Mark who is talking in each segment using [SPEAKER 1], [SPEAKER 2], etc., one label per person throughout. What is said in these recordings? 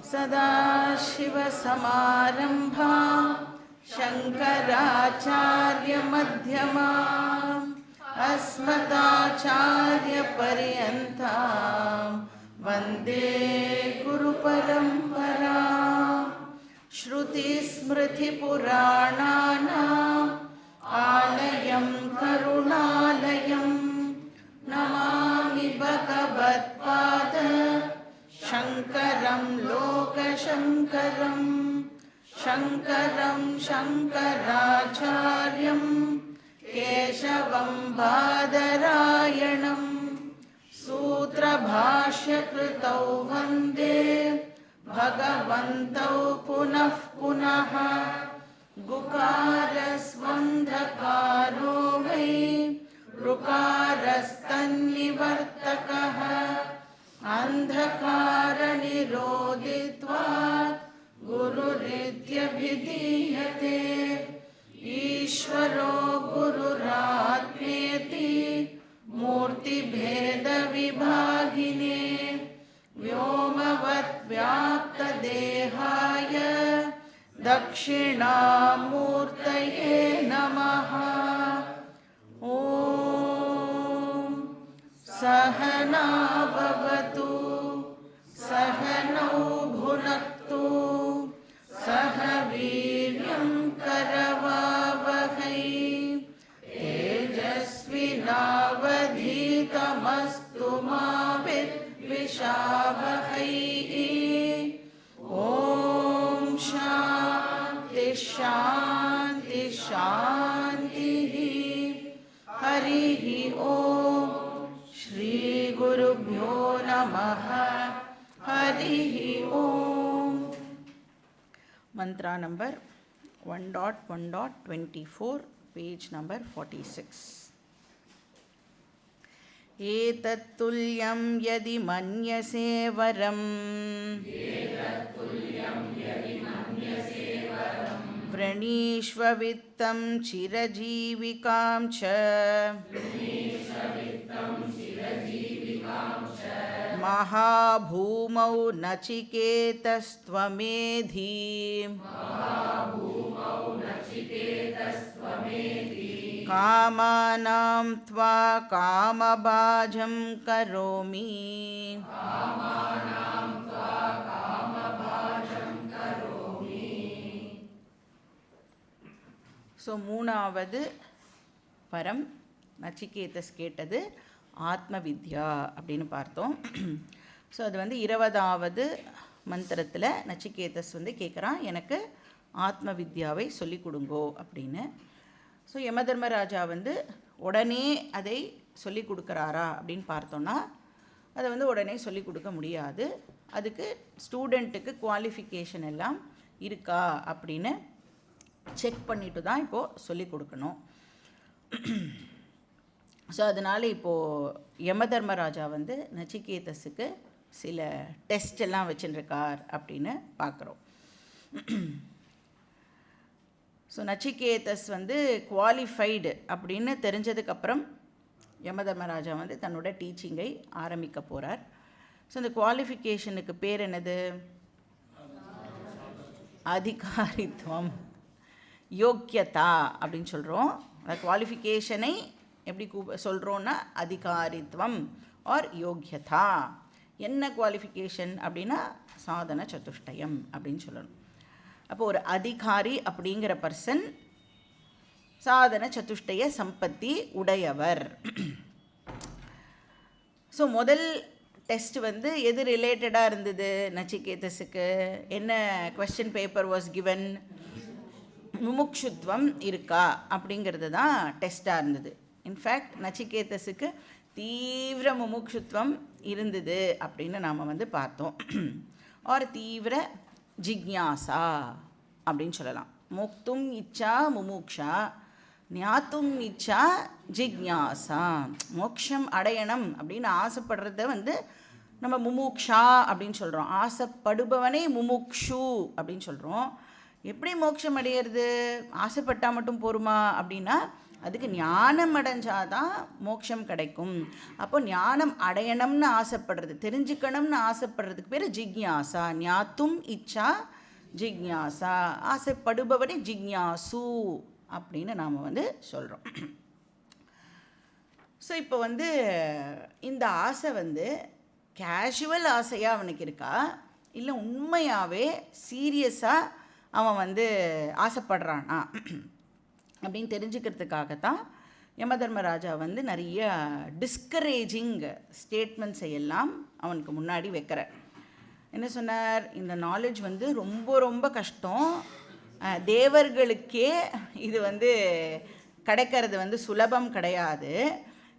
[SPEAKER 1] सदाशिवसमारम्भां शङ्कराचार्यमध्यमाम् अस्मदाचार्यपर्यन्तां वन्दे गुरुपरम्पराम्। श्रुतिस्मृतिपुराणानाम् आलयं करुणालयं नमामि भगवत्पाद शङ्करं लोकशङ्करं शङ्करं शङ्कराचार्यं केशवं बादरायणं सूत्रभाष्यकृतौ वन्दे भगवन्तौ पुनः पुनः। गुकारस्वन्धकारो वै ऋकारस्तन्निवर्तकः अन्धकारनिरोधित्वात् गुरुरित्यभिधीयते। ईश्वरो गुरुरात्मेति मूर्तिभेदविभागिने व्योमवद्व्याप्तदेहाय दक्षिणामूर्तये नमः। ॐ सहना भवतु सहनौ भुनक्तु सह वीर्यं करवावहै तेजस्विनावधीतमस्तु मा विद्विषावहै। ॐ शान्ति शान्ति शान्तिः। हरिः ॐ श्री गुरुभ्यो नमः। हरिः ॐ। मंत्रा नंबर 1.1.24 पेज नंबर 46। एतत्तुल्यं यदि मन्यसे वरं वृणीष्व वित्तं चिरजीविकां च महाभूमौ नचिकेतस्त्वमेधि कामानां त्वा कामभाजं करोमि। ஸோ மூணாவது பரம் நச்சிகேதஸ் கேட்டது ஆத்ம வித்யா அப்படின்னு பார்த்தோம். ஸோ அது 20வது மந்திரத்தில் நச்சிகேதஸ் கேட்குறான், எனக்கு ஆத்ம வித்யாவை சொல்லி கொடுங்கோ அப்படின்னு. ஸோ யமதர்மராஜா உடனே அதை சொல்லி கொடுக்குறாரா அப்படின்னு பார்த்தோன்னா அதை உடனே சொல்லி கொடுக்க முடியாது. அதுக்கு ஸ்டூடெண்ட்டுக்கு குவாலிஃபிகேஷன் எல்லாம் இருக்கா அப்படின்னு செக் பண்ணிட்டு தான் இப்போது சொல்லி கொடுக்கணும். ஸோ அதனால் இப்போது யமதர்மராஜா நச்சிகேதஸுக்கு சில டெஸ்ட் எல்லாம் வச்சுருக்கார் அப்படின்னு பார்க்குறோம். ஸோ நச்சிகேதஸ் குவாலிஃபைடு அப்படின்னு தெரிஞ்சதுக்கப்புறம் யமதர்மராஜா தன்னோட டீச்சிங்கை ஆரம்பிக்க போகிறார். ஸோ இந்த குவாலிஃபிகேஷனுக்கு பேர் என்னது? அதிகாரித்துவம், யோக்கியதா அப்படின்னு சொல்கிறோம். அந்த குவாலிஃபிகேஷனை எப்படி சொல்கிறோன்னா அதிகாரித்துவம் ஆர் யோக்கியதா. என்ன குவாலிஃபிகேஷன் அப்படின்னா சாதன சதுஷ்டயம் அப்படின்னு சொல்லணும். அப்போ ஒரு அதிகாரி அப்படிங்கிற பர்சன் சாதன சதுஷ்டய சம்பத்தி உடையவர். ஸோ முதல் டெஸ்ட் எது ரிலேட்டடாக இருந்தது நச்சிகேதஸுக்கு? என்ன கொஸ்டின் பேப்பர் வாஸ் கிவன்? முமுக்ஷுத்வம் இருக்கா அப்படிங்கிறது தான் டெஸ்ட்டாக இருந்தது. இன்ஃபேக்ட் நச்சிகேதஸுக்கு தீவிர முமுக்ஷுத்வம் இருந்தது அப்படின்னு நாம் பார்த்தோம். ஒரு தீவிர ஜிக்ஞாசா அப்படின்னு சொல்லலாம். மோக்தும் இச்சா முமுக்ஷா, ஞாத்தும் இச்சா ஜிக்ஞாசா. மோக்ஷம் அடையணும் அப்படின்னு ஆசைப்படுறத நம்ம முமுக்ஷா அப்படின்னு சொல்கிறோம். ஆசைப்படுபவனே முமுக்ஷு அப்படின்னு சொல்கிறோம். எப்படி மோட்சம் அடையிறது? ஆசைப்பட்டால் மட்டும் போருமா அப்படின்னா அதுக்கு ஞானம் அடைஞ்சாதான் மோட்சம் கிடைக்கும். அப்போ ஞானம் அடையணும்னு ஆசைப்படுறது, தெரிஞ்சுக்கணும்னு ஆசைப்படுறதுக்கு பேர் ஜிக்ஞாசா. ஞாத்தும் இச்சா ஜிக்ஞாசா. ஆசைப்படுபவனே ஜிக்ஞாசு அப்படின்னு நாம் சொல்கிறோம். ஸோ இப்போ இந்த ஆசை கேஷுவல் ஆசையாக அவனுக்கு இருக்கா, இல்லை உண்மையாகவே சீரியஸாக அவன் ஆசைப்படுறானா அப்படின்னு தெரிஞ்சுக்கிறதுக்காகத்தான் யமதர்மராஜா நிறைய டிஸ்கரேஜிங் ஸ்டேட்மெண்ட்ஸை எல்லாம் அவனுக்கு முன்னாடி வைக்கிறார். என்ன சொன்னார்? இந்த நாலேஜ் ரொம்ப ரொம்ப கஷ்டம், தேவர்களுக்கே இது கிடைக்கிறது சுலபம் கிடையாது.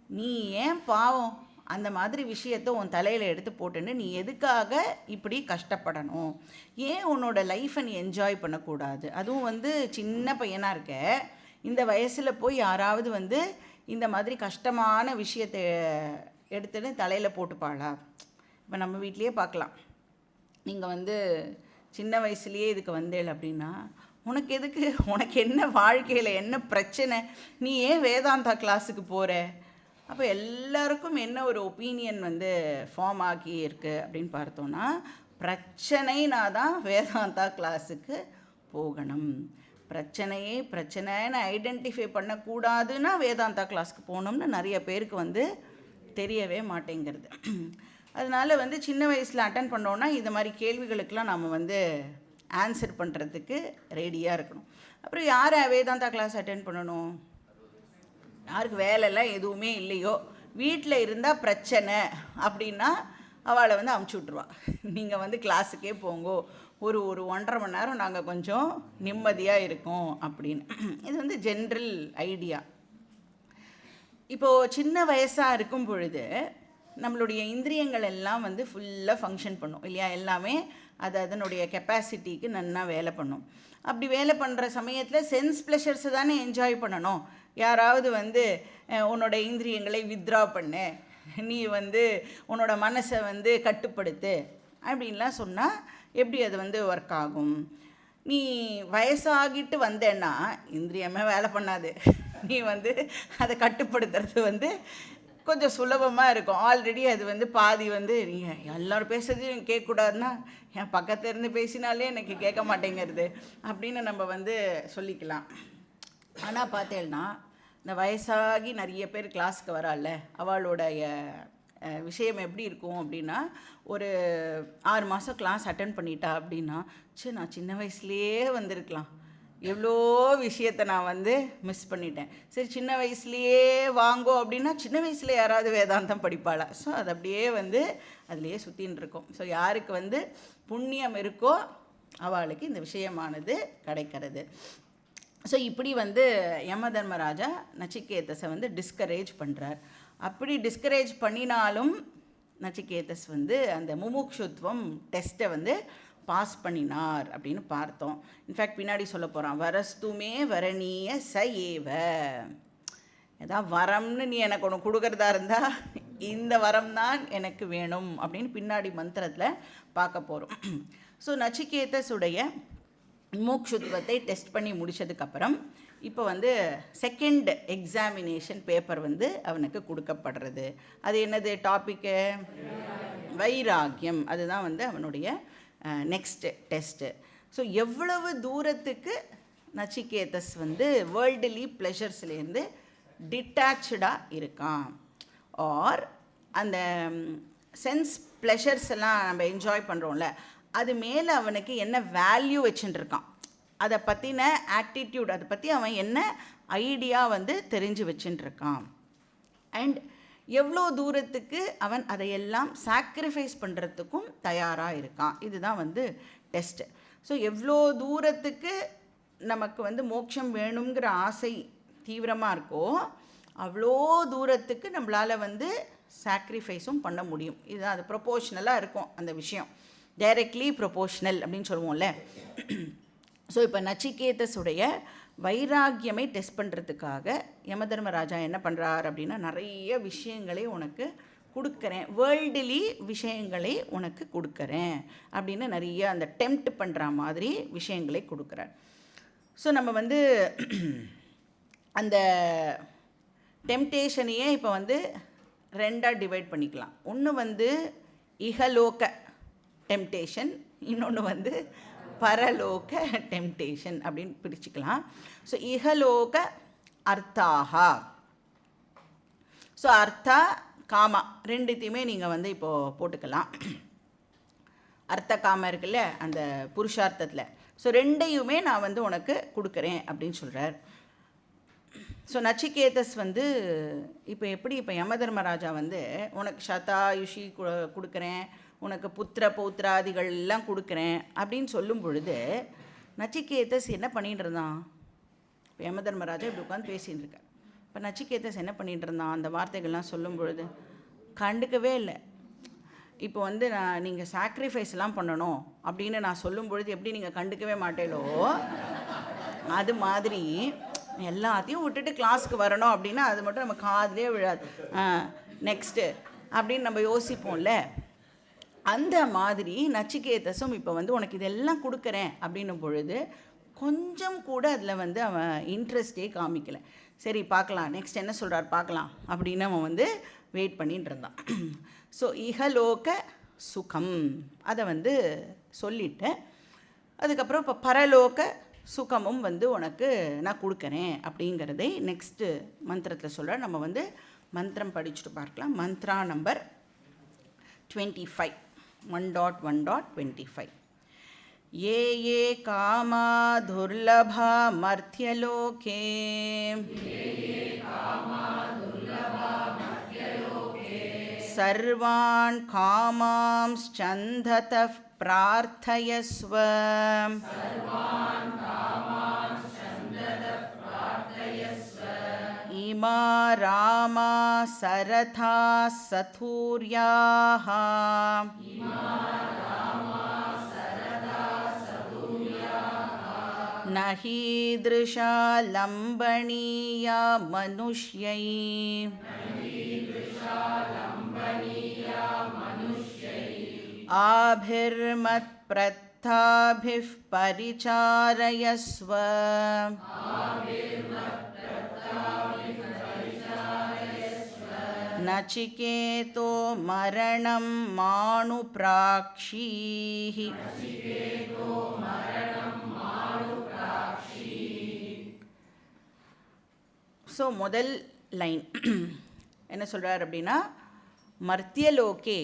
[SPEAKER 1] நீ ஏன் பாவம் அந்த மாதிரி விஷயத்தை உன் தலையில் எடுத்து போட்டுன்னு நீ எதுக்காக இப்படி கஷ்டப்படணும்? ஏன் உன்னோட லைஃப்பை நீ என்ஜாய் பண்ணக்கூடாது? அதுவும் சின்ன பையனாக இருக்க, இந்த வயசில் போய் யாராவது இந்த மாதிரி கஷ்டமான விஷயத்தை எடுத்துன்னு தலையில் போட்டுப்பாளா? இப்போ நம்ம வீட்லேயே பார்க்கலாம். நீங்கள் சின்ன வயசுலேயே இதுக்கு வந்தேள் அப்படின்னா, உனக்கு எதுக்கு, உனக்கு என்ன வாழ்க்கையில் என்ன பிரச்சனை, நீ ஏன் வேதாந்தா கிளாஸுக்கு போகிற? அப்போ எல்லாருக்கும் என்ன ஒரு ஒப்பீனியன் ஃபார்ம் ஆகி இருக்குது அப்படின்னு பார்த்தோன்னா, பிரச்சனைனா தான் வேதாந்தா கிளாஸுக்கு போகணும். பிரச்சனைன்னு ஐடென்டிஃபை பண்ணக்கூடாதுன்னா வேதாந்தா கிளாஸுக்கு போகணும்னு நிறைய பேருக்கு தெரியவே மாட்டேங்கிறது. அதனால் சின்ன வயசில் அட்டன் பண்ணோன்னா இந்த மாதிரி கேள்விகளுக்கெல்லாம் நம்ம ஆன்சர் பண்ணுறதுக்கு ரெடியாக இருக்கணும். அப்புறம் யார் வேதாந்தா கிளாஸ் அட்டென்ட் பண்ணணும்? யாருக்கு வேலைலாம் எதுவுமே இல்லையோ, வீட்டில் இருந்தால் பிரச்சனை அப்படின்னா அவளை அமுச்சு விட்ருவா. நீங்கள் கிளாஸுக்கே போங்கோ, ஒரு 1.5 மணி நேரம் நாங்கள் கொஞ்சம் நிம்மதியாக இருக்கோம் அப்படின்னு. இது ஜென்ரல் ஐடியா. இப்போது சின்ன வயசாக இருக்கும் பொழுது நம்மளுடைய இந்திரியங்கள் எல்லாம் ஃபுல்லாக ஃபங்க்ஷன் பண்ணும் இல்லையா? எல்லாமே அது அதனுடைய கெப்பாசிட்டிக்கு நல்லா வேலை பண்ணும். அப்படி வேலை பண்ணுற சமயத்தில் சென்ஸ் ப்ளஷர்ஸை தானே என்ஜாய் பண்ணணும். யாராவது உன்னோட இந்திரியங்களை வித்ரா பண்ணு, நீ உன்னோட மனசை கட்டுப்படுத்து அப்படின்லாம் சொன்னால் எப்படி அது ஒர்க் ஆகும்? நீ வயசாகிட்டு வந்தேன்னா இந்திரியமே வேலை பண்ணாது. நீ அதை கட்டுப்படுத்துறது கொஞ்சம் சுலபமாக இருக்கும். ஆல்ரெடி அது பாதி நீங்கள் எல்லோரும் பேசுறதையும் கேட்கக்கூடாதுன்னா என் பக்கத்தில் இருந்து பேசினாலே எனக்கு கேட்க மாட்டேங்கிறது அப்படின்னு நம்ம சொல்லிக்கலாம். ஆனால் பார்த்தேன்னா இந்த வயசாகி நிறைய பேர் கிளாஸுக்கு வரால, அவளுடைய விஷயம் எப்படி இருக்கும் அப்படின்னா, ஒரு 6 மாதம் கிளாஸ் அட்டன் பண்ணிட்டா அப்படின்னா, சரி நான் சின்ன வயசுலேயே வந்திருக்கலாம், எவ்வளோ விஷயத்தை நான் மிஸ் பண்ணிட்டேன். சரி சின்ன வயசுலேயே வாங்கோ அப்படின்னா சின்ன வயசில் யாராவது வேதாந்தம் படிப்பாளா? ஸோ அது அப்படியே அதுலேயே சுற்றின்னு இருக்கும். ஸோ யாருக்கு புண்ணியம் இருக்கோ அவளுக்கு இந்த விஷயமானது கிடைக்கிறது. ஸோ இப்படி யமதர்மராஜா நச்சிகேதஸை டிஸ்கரேஜ் பண்ணுறார். அப்படி டிஸ்கரேஜ் பண்ணினாலும் நச்சிகேதஸ் அந்த முமுக்ஷுத்வம் டெஸ்ட்டை பாஸ் பண்ணினார் அப்படின்னு பார்த்தோம். இன்ஃபேக்ட் பின்னாடி சொல்ல போகிறான், வரஸ்துமே வரணிய ச ஏவ. ஏதாவது வரம்னு நீ எனக்கு ஒன்று கொடுக்குறதா இருந்தால் இந்த வரம் தான் எனக்கு வேணும் அப்படின்னு பின்னாடி மந்திரத்தில் பார்க்க போகிறோம். ஸோ நச்சிகேதஸுடைய மோக்ஷுத்வத்தை டெஸ்ட் பண்ணி முடித்ததுக்கப்புறம் இப்போ செகண்ட் எக்ஸாமினேஷன் பேப்பர் அவனுக்கு கொடுக்கப்படுறது. அது என்னது டாப்பிக்கு? வைராக்கியம். அதுதான் அவனுடைய நெக்ஸ்ட்டு டெஸ்ட்டு. ஸோ எவ்வளவு தூரத்துக்கு நச்சிகேதஸ் வேர்ல்டுலி ப்ளஷர்ஸ்லேருந்து டிட்டாச்சாக இருக்கான், ஆர் அந்த சென்ஸ் ப்ளஷர்ஸ் எல்லாம் நம்ம என்ஜாய் பண்ணுறோம்ல, அது மேலே அவனுக்கு என்ன வேல்யூ வச்சுட்டுருக்கான், அதை பற்றின ஆட்டிடியூட், அதை பற்றி அவன் என்ன ஐடியா தெரிஞ்சு வச்சுட்டுருக்கான், அண்ட் எவ்வளோ தூரத்துக்கு அவன் அதையெல்லாம் சாக்ரிஃபைஸ் பண்ணுறதுக்கும் தயாராக இருக்கான். இதுதான் டெஸ்ட்டு. ஸோ எவ்வளோ தூரத்துக்கு நமக்கு மோட்சம் வேணுங்கிற ஆசை தீவிரமாக இருக்கோ அவ்வளோ தூரத்துக்கு நம்மளால் சாக்ரிஃபைஸும் பண்ண முடியும். இதுதான் அது ப்ரொபோஷ்னலாக இருக்கும் அந்த விஷயம். டைரக்ட்லி ப்ரொபோஷ்னல் அப்படின்னு சொல்லுவோம்ல. ஸோ இப்போ நச்சிகேதஸுடைய வைராக்கியமை டெஸ்ட் பண்ணுறதுக்காக யமதர்மராஜா என்ன பண்ணுறார் அப்படின்னா, நிறைய விஷயங்களை உனக்கு கொடுக்குறேன், வேர்ல்டுலி விஷயங்களை உனக்கு கொடுக்குறேன் அப்படின்னு நிறைய அந்த டெம்ப்ட் பண்ணுற மாதிரி விஷயங்களை கொடுக்குறார். ஸோ நம்ம அந்த டெம்டேஷனையே இப்போ வந்து ரெண்டாக டிவைட் பண்ணிக்கலாம். ஒன்று வந்து இகலோக டெம்டேஷன், இன்னொன்று வந்து பரலோக டெம்டேஷன் அப்படின்னு பிரிச்சுக்கலாம். ஸோ இகலோக அர்த்தாகா. ஸோ அர்த்தா காமா ரெண்டுத்தையுமே நீங்கள் வந்து இப்போது போட்டுக்கலாம். அர்த்த காம இருக்குல்ல அந்த புருஷார்த்தத்தில். ஸோ ரெண்டையுமே நான் வந்து உனக்கு கொடுக்குறேன் அப்படின்னு சொல்கிறார். ஸோ நச்சிகேதஸ் வந்து இப்போ யமதர்மராஜா வந்து உனக்கு சதாயுஷி கொடுக்குறேன், உனக்கு புத்திர பௌத்திராதிகள் எல்லாம் கொடுக்குறேன் அப்படின்னு சொல்லும் பொழுது நச்சிகேதஸ் என்ன பண்ணிகிட்டு இருந்தான்? இப்போ யமதர்மராஜா இப்படி உட்காந்து பேசிகிட்டு இருக்கார். இப்போ நச்சிகேதஸ் என்ன பண்ணிகிட்டு இருந்தான்? அந்த வார்த்தைகள்லாம் சொல்லும் பொழுது கண்டுக்கவே இல்லை. இப்போ வந்து நீங்கள் சாக்ரிஃபைஸ்லாம் பண்ணணும் அப்படின்னு நான் சொல்லும் பொழுது எப்படி நீங்கள் கண்டுக்கவே மாட்டேலோ, அது மாதிரி எல்லாத்தையும் விட்டுட்டு கிளாஸுக்கு வரணும் அப்படின்னா அது மட்டும் நம்ம காதுலேயே விழாது. நெக்ஸ்ட்டு அப்படின்னு நம்ம யோசிப்போம்ல, அந்த மாதிரி நச்சிகேதஸும் இப்போ வந்து உனக்கு இதெல்லாம் கொடுக்குறேன் அப்படின்னும் பொழுது கொஞ்சம் கூட அதில் வந்து அவன் இன்ட்ரெஸ்டே காமிக்கலை. சரி பார்க்கலாம், நெக்ஸ்ட் என்ன சொல்கிறார் பார்க்கலாம் அப்படின்னு அவன் வந்து வெயிட் பண்ணிட்டு இருந்தான். ஸோ இகலோக சுகம் அதை வந்து சொல்லிட்டேன். அதுக்கப்புறம் இப்போ பரலோக சுகமும் வந்து உனக்கு நான் கொடுக்குறேன் அப்படிங்கிறதை நெக்ஸ்ட்டு மந்திரத்தில் சொல்கிறேன். நம்ம வந்து மந்திரம் படிச்சுட்டு பார்க்கலாம். மந்த்ரா நம்பர் 25 1.1.25. ये ये कामा दुर्लभा मर्त्यलोके सर्वान् कामांश्चन्दतः प्रार्थयस्व. इमा रामा सरथा सथूर्याः न हीदृशा लम्बनीया मनुष्यैः आभिर्मत्प्रत्थाभिः परिचारयस्व. नचिकेतो मरणं मानुप्राक्षीः. ஸோ முதல் லைன் என்ன சொல்கிறார் அப்படின்னா, மர்த்தியலோகே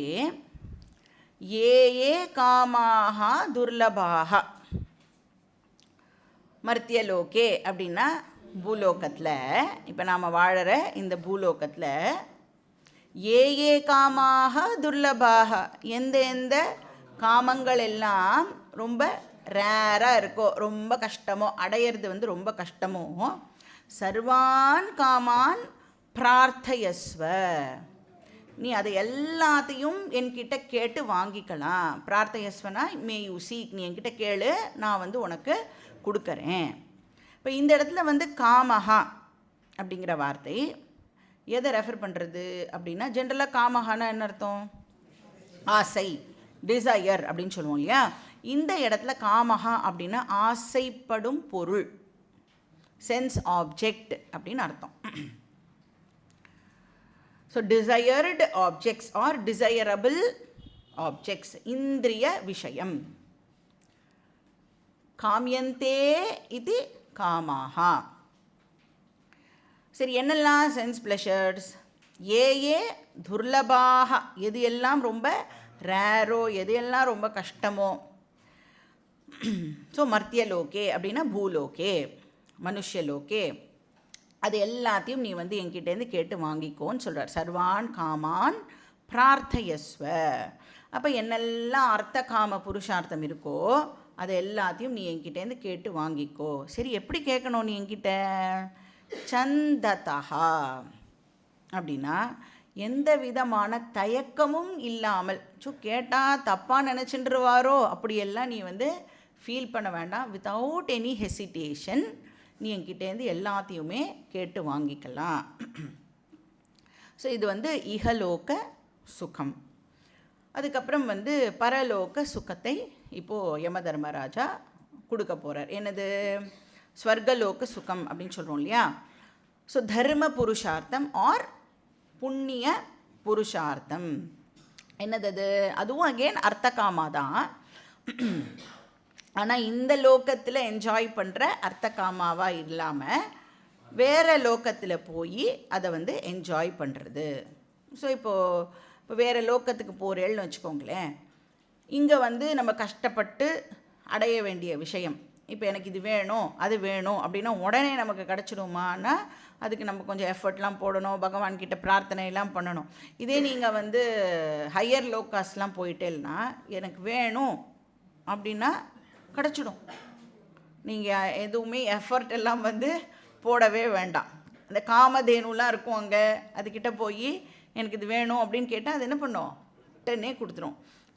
[SPEAKER 1] ஏ ஏ காமாக துர்லபாக. மர்த்தியலோகே அப்படின்னா பூலோகத்தில், இப்போ நாம் வாழற இந்த பூலோகத்தில் ஏ ஏ காமாக துர்லபாக, எந்த எந்த காமங்கள் எல்லாம் ரொம்ப ரேராக இருக்கோ, ரொம்ப கஷ்டமோ, அடையிறது வந்து ரொம்ப கஷ்டமோ, சர்வான் காமான் பிரார்த்தயஸ்வ, நீ அதை எல்லாத்தையும் என்கிட்ட கேட்டு வாங்கிக்கலாம். பிரார்த்தயஸ்வனா மே யூ சீக், நீ என்கிட்ட கேளு, நான் வந்து உனக்கு கொடுக்குறேன். இப்போ இந்த இடத்துல வந்து காமஹா அப்படிங்கிற வார்த்தை எதை ரெஃபர் பண்ணுறது அப்படின்னா, ஜென்ரலாக காமஹானா என்ன அர்த்தம்? ஆசை, டிசையர் அப்படின்னு சொல்லுவோம் இல்லையா. இந்த இடத்துல காமஹா அப்படின்னா ஆசைப்படும் பொருள், சென்ஸ் ஆப்ஜெக்ட் அப்படின்னு அர்த்தம். So desired objects are desirable objects, இந்திரிய விஷயம். காமியந்தே இது காமாஹா. சரி, என்னெல்லாம் சென்ஸ் ப்ளஷர்ஸ்? ஏ ஏ துர்லபாக, எது எல்லாம் ரொம்ப ரேரோ, எது எல்லாம் ரொம்ப கஷ்டமோ. ஸோ மர்த்தியலோகே அப்படின்னா பூலோகே, மனுஷலோகே, அது எல்லாத்தையும் நீ வந்து என்கிட்டேருந்து கேட்டு வாங்கிக்கோன்னு சொல்கிறார். சர்வான் காமான் பிரார்த்தயஸ்வ. அப்போ என்னெல்லாம் அர்த்த காம புருஷார்த்தம் இருக்கோ அதை எல்லாத்தையும் நீ என்கிட்டேருந்து கேட்டு வாங்கிக்கோ. சரி, எப்படி கேட்கணும் நீ என்கிட்ட? சந்ததா அப்படின்னா எந்த விதமான தயக்கமும் இல்லாமல், கேட்டால் தப்பாக நினச்சிட்டுருவாரோ அப்படியெல்லாம் நீ வந்து ஃபீல் பண்ண வேண்டாம். வித்தவுட் எனி ஹெசிடேஷன் நீ என்கிட்டேருந்து எல்லாத்தையுமே கேட்டு வாங்கிக்கலாம். ஸோ இது வந்து இகலோக சுகம். அதுக்கப்புறம் வந்து பரலோக சுகத்தை இப்போது யமதர்மராஜா கொடுக்க போகிறார். என்னது? ஸ்வர்கலோக சுகம் அப்படின்னு சொல்கிறோம் இல்லையா. ஸோ தர்ம புருஷார்த்தம் ஆர் புண்ணிய புருஷார்த்தம் என்னது அது? அதுவும் அகெயின் அர்த்த காமா தான். ஆனால் இந்த லோகத்தில் என்ஜாய் பண்ணுற அர்த்த காமாவாக இல்லாமல் வேறு லோகத்தில் போய் அதை வந்து என்ஜாய் பண்ணுறது. ஸோ இப்போ வேறு லோகத்துக்கு போகிறேன்னு வச்சுக்கோங்களேன். இங்கே வந்து நம்ம கஷ்டப்பட்டு அடைய வேண்டிய விஷயம், இப்போ எனக்கு இது வேணும் அது வேணும் அப்படின்னா உடனே நமக்கு கிடச்சிடுமான்னா அதுக்கு நம்ம கொஞ்சம் எஃபர்ட்லாம் போடணும், பகவான்கிட்ட பிரார்த்தனையெல்லாம் பண்ணணும். இதே நீங்கள் வந்து ஹையர் லோகாஸ்லாம் போயிட்டேன்னா எனக்கு வேணும் அப்படின்னா கிடச்சிடும். நீங்கள் எதுவுமே எஃபர்ட் எல்லாம் வந்து போடவே வேண்டாம். அந்த காமதேனுலாம் இருக்கும் அங்கே, அதுக்கிட்ட போய் எனக்கு இது வேணும் அப்படின்னு கேட்டால் அது என்ன பண்ணும்? உடனே கொடுத்துரும்.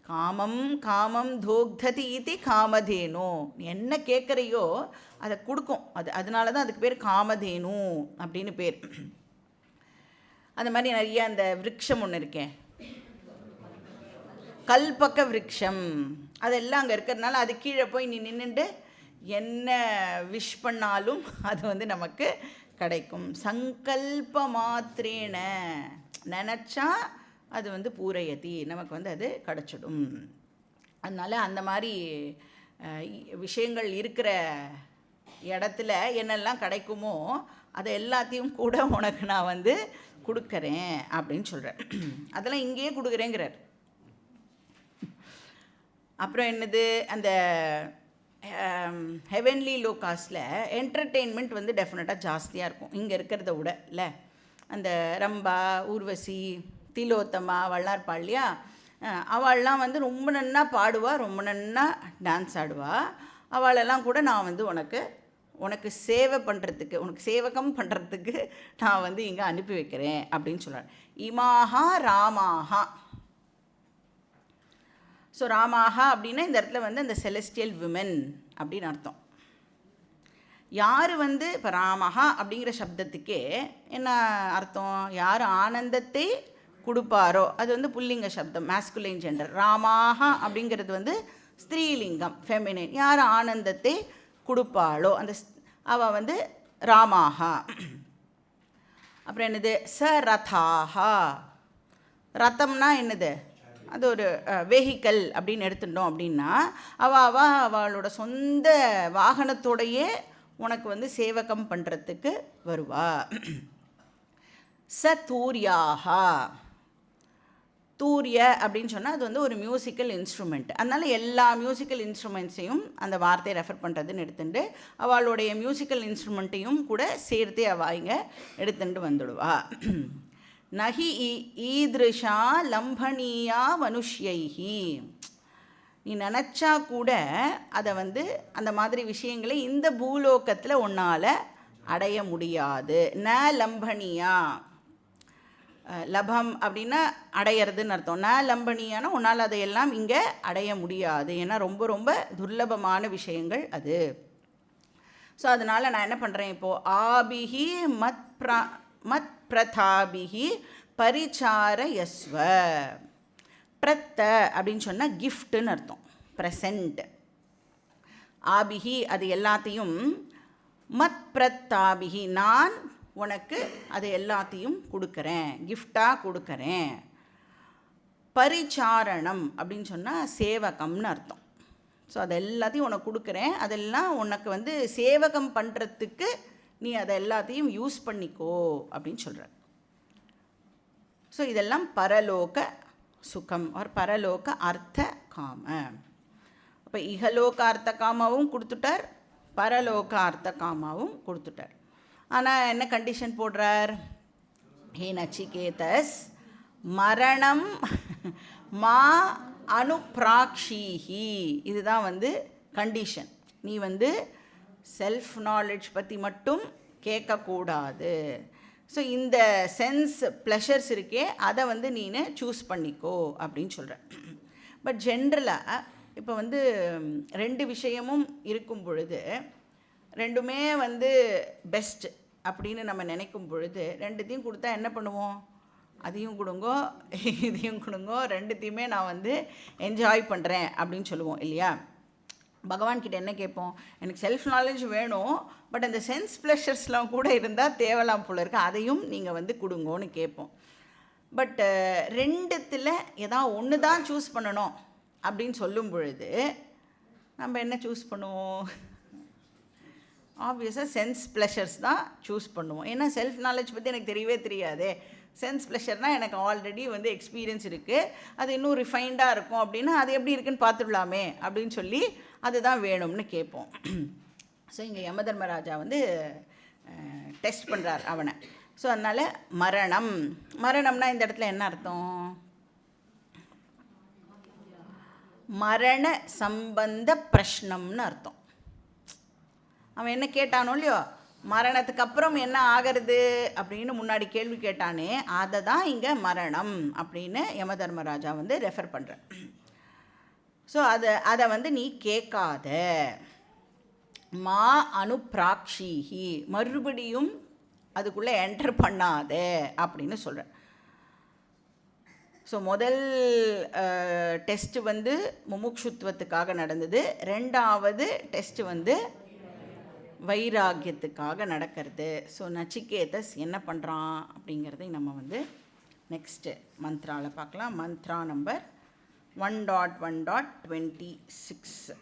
[SPEAKER 1] காமம் காமம் தோக்ததி இது காமதேனு. நீ என்ன கேட்குறையோ அதை கொடுக்கும். அதனால தான் அதுக்கு பேர் காமதேனு அப்படின்னு பேர். அந்த மாதிரி நிறைய அந்த விருட்சம் ஒன்று இருக்கேன், கல்பக்க விருட்சம், அதெல்லாம் அங்கே இருக்கிறதுனால அது கீழே போய் நீ நின்றுட்டு என்ன விஷ் பண்ணாலும் அது வந்து நமக்கு கிடைக்கும். சங்கல்ப மாத்திரேன நினச்சா அது வந்து பூரையதி, நமக்கு வந்து அது கிடச்சிடும். அதனால் அந்த மாதிரி விஷயங்கள் இருக்கிற இடத்துல என்னெல்லாம் கிடைக்குமோ அதை எல்லாத்தையும் கூட உனக்கு நான் வந்து கொடுக்குறேன் அப்படின்னு சொல்கிறேன். அதெல்லாம் இங்கேயே கொடுக்குறேங்கிறார். அப்புறம் என்னது, அந்த ஹெவன்லி லோகாஸில் என்டர்டெயின்மெண்ட் வந்து டெஃபினட்டாக ஜாஸ்தியாக இருக்கும் இங்கே இருக்கிறத விட இல்லை. அந்த ரம்பா, ஊர்வசி, திலோத்தமா அவள்லாம் இருப்பாள் இல்லையா, அவள்லாம் வந்து ரொம்ப நன்னா பாடுவா, ரொம்ப நன்னா டான்ஸ் ஆடுவா. அவளெல்லாம் கூட நான் வந்து உனக்கு சேவை பண்ணுறதுக்கு, உனக்கு சேவகம் பண்ணுறதுக்கு நான் வந்து இங்கே அனுப்பி வைக்கிறேன் அப்படின்னு சொல்கிறார். இமாஹா ராமாஹா. ஸோ ராமாஹா அப்படின்னா இந்த இடத்துல வந்து அந்த செலஸ்டியல் விமன் அப்படின்னு அர்த்தம். யார் வந்து இப்போ ராமஹா அப்படிங்கிற சப்தத்துக்கே என்ன அர்த்தம்? யார் ஆனந்தத்தை கொடுப்பாரோ அது வந்து புல்லிங்க சப்தம், மேஸ்குலைன் ஜெண்டர். ராமாஹா அப்படிங்கிறது வந்து ஸ்திரீலிங்கம், ஃபெமினைன். யார் ஆனந்தத்தை கொடுப்பாளோ அந்த அவள் வந்து ராமாஹா. அப்புறம் என்னது, ச ரதாஹா. ரதம்னா என்னது? அது ஒரு வெஹிக்கல் அப்படின்னு எடுத்துட்டோம் அப்படின்னா அவளோட சொந்த வாகனத்தோடையே உனக்கு வந்து சேவகம் பண்ணுறதுக்கு வருவா. ச தூர்யாஹா. தூரிய அப்படின்னு சொன்னால் அது வந்து ஒரு மியூசிக்கல் இன்ஸ்ட்ருமெண்ட். அதனால் எல்லா மியூசிக்கல் இன்ஸ்ட்ருமெண்ட்ஸையும் அந்த வார்த்தையை ரெஃபர் பண்ணுறதுன்னு எடுத்துட்டு அவளுடைய மியூசிக்கல் இன்ஸ்ட்ருமெண்ட்டையும் கூட சேர்த்தே அவள் இங்கே எடுத்துட்டு வந்துடுவா. நஹி ஈதிருஷா லம்பனீயா மனுஷ்யைஹி. நீ நினச்சா கூட அதை வந்து அந்த மாதிரி விஷயங்களை இந்த பூலோகத்தில் உன்னால் அடைய முடியாது. ந லம்பனியா. லபம் அப்படின்னா அடையிறதுன்னு அர்த்தம். ந லம்பனியானா உன்னால் அதையெல்லாம் இங்கே அடைய முடியாது, ஏன்னா ரொம்ப ரொம்ப துர்லபமான விஷயங்கள் அது. ஸோ அதனால் நான் என்ன பண்ணுறேன் இப்போது, ஆபிஹி மத் பிரதாபிஹி பரிச்சாரயஸ்வ. பிரத்த அப்படின்னு சொன்னால் கிஃப்ட்டுன்னு அர்த்தம், ப்ரெசண்ட். ஆபிஹி அது எல்லாத்தையும், மத் பிரத்தாபிஹி நான் உனக்கு அது எல்லாத்தையும் கொடுக்குறேன், கிஃப்டாக கொடுக்குறேன். பரிச்சாரணம் அப்படின்னு சொன்னால் சேவகம்னு அர்த்தம். ஸோ அது எல்லாத்தையும் உனக்கு கொடுக்குறேன், அதெல்லாம் உனக்கு வந்து சேவகம் பண்ணுறதுக்கு நீ அதை எல்லாத்தையும் யூஸ் பண்ணிக்கோ அப்படின்னு சொல்கிற. ஸோ இதெல்லாம் பரலோக சுகம் ஒரு பரலோக அர்த்த காம. அப்போ இகலோக அர்த்த காமாவும் கொடுத்துட்டார், பரலோக அர்த்த காமாவும் கொடுத்துட்டார். ஆனால் என்ன கண்டிஷன் போடுறார்? ஹே நச்சிகேதஸ், மரணம் மா அனுப்ராக்ஷீஹி. இதுதான் வந்து கண்டிஷன். நீ வந்து செல்ஃப் நாலேஜ் பற்றி மட்டும் கேட்கக்கூடாது. ஸோ இந்த சென்ஸ் ப்ளஷர்ஸ் இருக்கே அதை வந்து நீ சூஸ் பண்ணிக்கோ அப்படின்னு சொல்கிறேன். பட் ஜென்ரலாக இப்போ வந்து ரெண்டு விஷயமும் இருக்கும் பொழுது, ரெண்டுமே வந்து பெஸ்ட் அப்படின்னு நம்ம நினைக்கும் பொழுது ரெண்டுத்தையும் கொடுத்தா என்ன பண்ணுவோம்? அதையும் கொடுங்கோ இதையும் கொடுங்கோ, ரெண்டுத்தையுமே நான் வந்து என்ஜாய் பண்ணுறேன் அப்படின்னு சொல்லுவோம் இல்லையா? பகவான்கிட்ட என்ன கேட்போம், எனக்கு செல்ஃப் நாலேஜ் வேணும், பட் அந்த சென்ஸ் ப்ளஷர்ஸ்லாம் கூட இருந்தால் தேவலாம் போல இருக்கு, அதையும் நீங்கள் வந்து கொடுங்கோன்னு கேட்போம். பட் ரெண்டுத்தில் ஏதாவது ஒன்று தான் சூஸ் பண்ணணும் அப்படின்னு சொல்லும் பொழுது நம்ம என்ன சூஸ் பண்ணுவோம்? ஆப்வியஸாக சென்ஸ் ப்ளஷர்ஸ் தான் சூஸ் பண்ணுவோம். ஏன்னா செல்ஃப் நாலேஜ் பற்றி எனக்கு தெரியவே தெரியாதே, சென்ஸ் ப்ளஷர்னால் எனக்கு ஆல்ரெடி வந்து எக்ஸ்பீரியன்ஸ் இருக்குது, அது இன்னும் ரிஃபைண்டாக இருக்கும் அப்படின்னா அது எப்படி இருக்குன்னு பார்த்துடலாமே அப்படின்னு சொல்லி அதுதான் வேணும்னு கேட்போம். ஸோ இங்கே யமதர்மராஜா வந்து டெஸ்ட் பண்ணுறார் அவனை. ஸோ அதனால் மரணம்னா இந்த இடத்துல என்ன அர்த்தம்? மரண சம்பந்த பிரஷ்னம்னு அர்த்தம். அவன் என்ன கேட்டானோ இல்லையோ, மரணத்துக்கு அப்புறம் என்ன ஆகிறது அப்படின்னு முன்னாடி கேள்வி கேட்டானே, அதை தான் இங்கே மரணம் அப்படின்னு யமதர்மராஜா வந்து ரெஃபர் பண்ணுறேன். ஸோ அதை வந்து நீ கேட்காத, மா அனுப்ராக்ஷிஹி, மறுபடியும் அதுக்குள்ளே என்டர் பண்ணாத அப்படின்னு சொல்கிறேன். ஸோ முதல் டெஸ்ட்டு வந்து முமுக்ஷுத்வத்துக்காக நடந்தது, ரெண்டாவது டெஸ்ட்டு வந்து வைராகியத்துக்காக நடக்கிறது. ஸோ நச்சிகேதஸ் என்ன பண்ணுறான் அப்படிங்கிறதை நம்ம வந்து நெக்ஸ்ட்டு மந்த்ராவில் பார்க்கலாம். மந்த்ரா நம்பர் 1.1.26.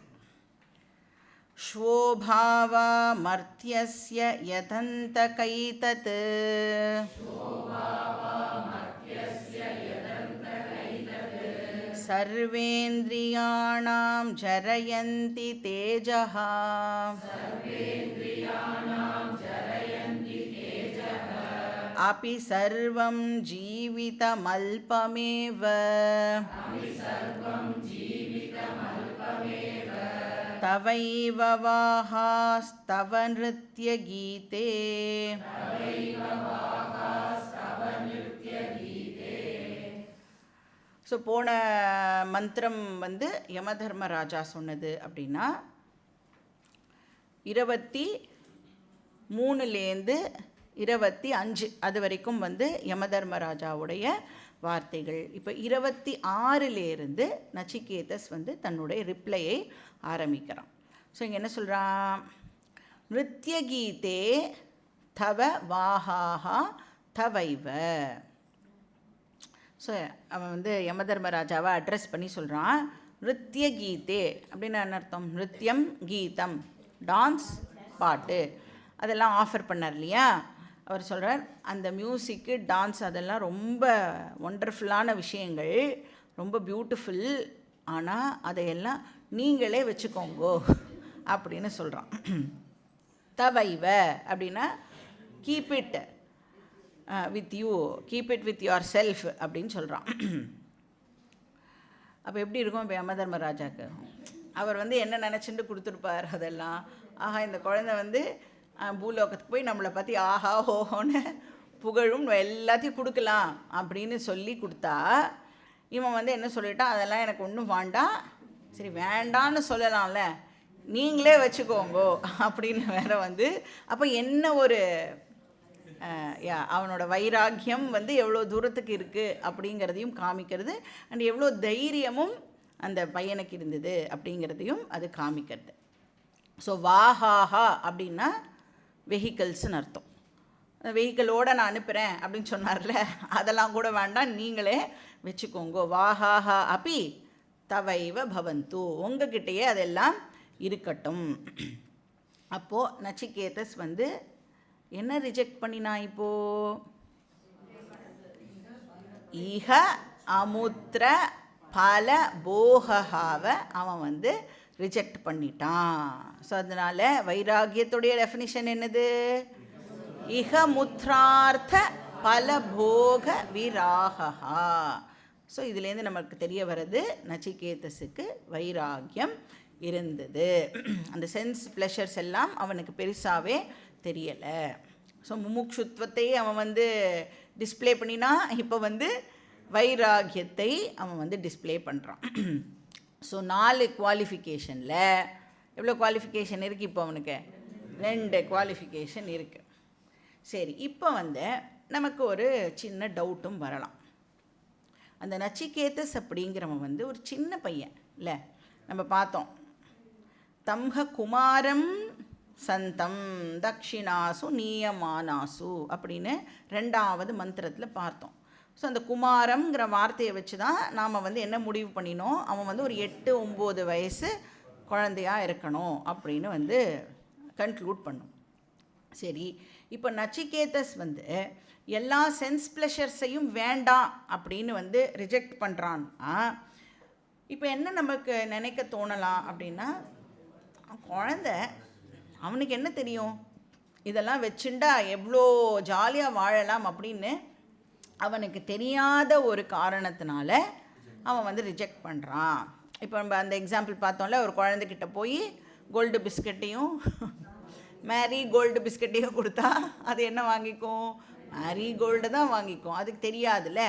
[SPEAKER 1] ஸ்வோபாவா மர்த்யஸ்ய யதந்தகைதத் சர்வேந்திரியாணாம் ஜரயந்தி தேஜஹ அபி சர்வம் ஜீவிதமல்பமேவ தவைவ வாஹாஸ்தவ நிருத்ய கீதே. ஸோ போன மந்திரம் வந்து யமதர்மராஜா சொன்னது அப்படின்னா 23லேருந்து 25 அது வரைக்கும் வந்து யமதர்மராஜாவுடைய வார்த்தைகள். இப்போ 26லேருந்து நச்சிகேதஸ் வந்து தன்னுடைய ரிப்ளையை ஆரம்பிக்கிறான். ஸோ இங்கே என்ன சொல்கிறான்? நிருத்ய கீதே தவ வாஹாஹா தவைவ. ஸோ அவன் வந்து யமதர்மராஜாவை அட்ரஸ் பண்ணி சொல்கிறான், நிருத்ய கீதே அப்படின்னு என்ன அர்த்தம்? நிருத்யம் கீதம், டான்ஸ் பாட்டு அதெல்லாம் ஆஃபர் பண்ணார் இல்லையா. அவர் சொல்கிறார், அந்த மியூசிக்கு டான்ஸ் அதெல்லாம் ரொம்ப ஒண்டர்ஃபுல்லான விஷயங்கள், ரொம்ப பியூட்டிஃபுல், ஆனால் அதையெல்லாம் நீங்களே வச்சுக்கோங்கோ அப்படின்னு சொல்கிறான். தவைவ அப்படின்னா keep it with you, keep it with your self அப்படின்னு சொல்கிறான். அப்போ எப்படி இருக்கும் இப்போ யமதர்மராஜாக்கு? அவர் வந்து என்ன நினச்சிட்டு கொடுத்துருப்பார் அதெல்லாம். ஆஹா, இந்த குழந்தை வந்து பூலோகத்துக்கு போய் நம்மளை பற்றி ஆஹா ஓஹோன்னு புகழும் எல்லாத்தையும் கொடுக்கலாம் அப்படின்னு சொல்லி கொடுத்தா, இவன் வந்து என்ன சொல்லிட்டான், அதெல்லாம் எனக்கு ஒன்றும் வேண்டாம். சரி வேண்டான்னு சொல்லலாம்ல, நீங்களே வச்சுக்கோங்கோ அப்படின்னு வேற வந்து. அப்போ என்ன ஒரு அவனோட வைராக்கியம் வந்து எவ்வளோ தூரத்துக்கு இருக்குது அப்படிங்கிறதையும் காமிக்கிறது, அண்ட் எவ்வளோ தைரியமும் அந்த பையனுக்கு இருந்தது அப்படிங்கிறதையும் அது காமிக்கிறது. ஸோ வாஹாஹா அப்படின்னா வெஹிக்கல்ஸ்னு அர்த்தம். வெஹிக்கிளோடு நான் அனுப்புகிறேன் அப்படின்னு சொன்னார்ல, அதெல்லாம் கூட வேண்டாம், நீங்களே வச்சுக்கோங்கோ. வாஹாஹா அப்பி தவைவ பவந்து, உங்ககிட்டயே அதெல்லாம் இருக்கட்டும். அப்போது நச்சிகேதஸ் வந்து என்ன ரிஜெக்ட் பண்ணினா? இப்போது ஈஹ அமுத்திர பல போகாவை அவன் வந்து ரிஜெக்ட் பண்ணிட்டான். ஸோ அதனால் வைராகியத்துடைய டெஃபினிஷன் என்னது? இஹமுத்ரார்த்த பலபோக விராகா. ஸோ இதுலேருந்து நமக்கு தெரிய வர்றது நச்சிகேதஸுக்கு வைராகியம் இருந்தது. அந்த சென்ஸ் ப்ளஷர்ஸ் எல்லாம் அவனுக்கு பெருசாகவே தெரியலை. ஸோ முமுக்ஷுத்வத்தை அவன் வந்து டிஸ்பிளே பண்ணினா, இப்போ வந்து வைராகியத்தை அவன் வந்து டிஸ்பிளே பண்ணுறான். ஸோ 4 குவாலிஃபிகேஷனில் எவ்வளோ குவாலிஃபிகேஷன் இருக்குது இப்போ அவனுக்கு? 2 குவாலிஃபிகேஷன் இருக்குது. சரி, இப்போ வந்து நமக்கு ஒரு சின்ன டவுட்டும் வரலாம். அந்த நச்சிகேதஸ் அப்படிங்கிறவன் வந்து ஒரு சின்ன பையன் இல்லை, நம்ம பார்த்தோம் தம்ஹ குமாரம் சந்தம் தக்ஷிணாசு நீயமானாசு அப்படின்னு 2வது மந்திரத்தில் பார்த்தோம். ஸோ அந்த குமாரம்ங்கிற வார்த்தையை வச்சு தான் நாம் வந்து என்ன முடிவு பண்ணினோம், அவன் வந்து ஒரு 8-9 வயசு குழந்தையாக இருக்கணும் அப்படின்னு வந்து கன்க்ளூட் பண்ணோம். சரி, இப்போ நச்சிகேதஸ் வந்து எல்லா சென்ஸ் ப்ளஷர்ஸையும் வேண்டாம் அப்படின்னு வந்து ரிஜெக்ட் பண்ணுறான்னா இப்போ என்ன நமக்கு நினைக்க தோணலாம் அப்படின்னா, குழந்த அவனுக்கு என்ன தெரியும், இதெல்லாம் வச்சுண்டா எவ்வளோ ஜாலியாக வாழலாம் அப்படின்னு அவனுக்கு தெரியாத ஒரு காரணத்தினால அவன் வந்து ரிஜெக்ட் பண்ணுறான். இப்போ நம்ம அந்த எக்ஸாம்பிள் பார்த்தோம்ல, ஒரு குழந்தைகிட்ட போய் கோல்டு பிஸ்கட்டையும் மேரி கோல்டு பிஸ்கட்டையும் கொடுத்தா அது என்ன வாங்கிக்கும், மேரி கோல்டு தான் வாங்கிக்கும். அதுக்கு தெரியாதுல்ல,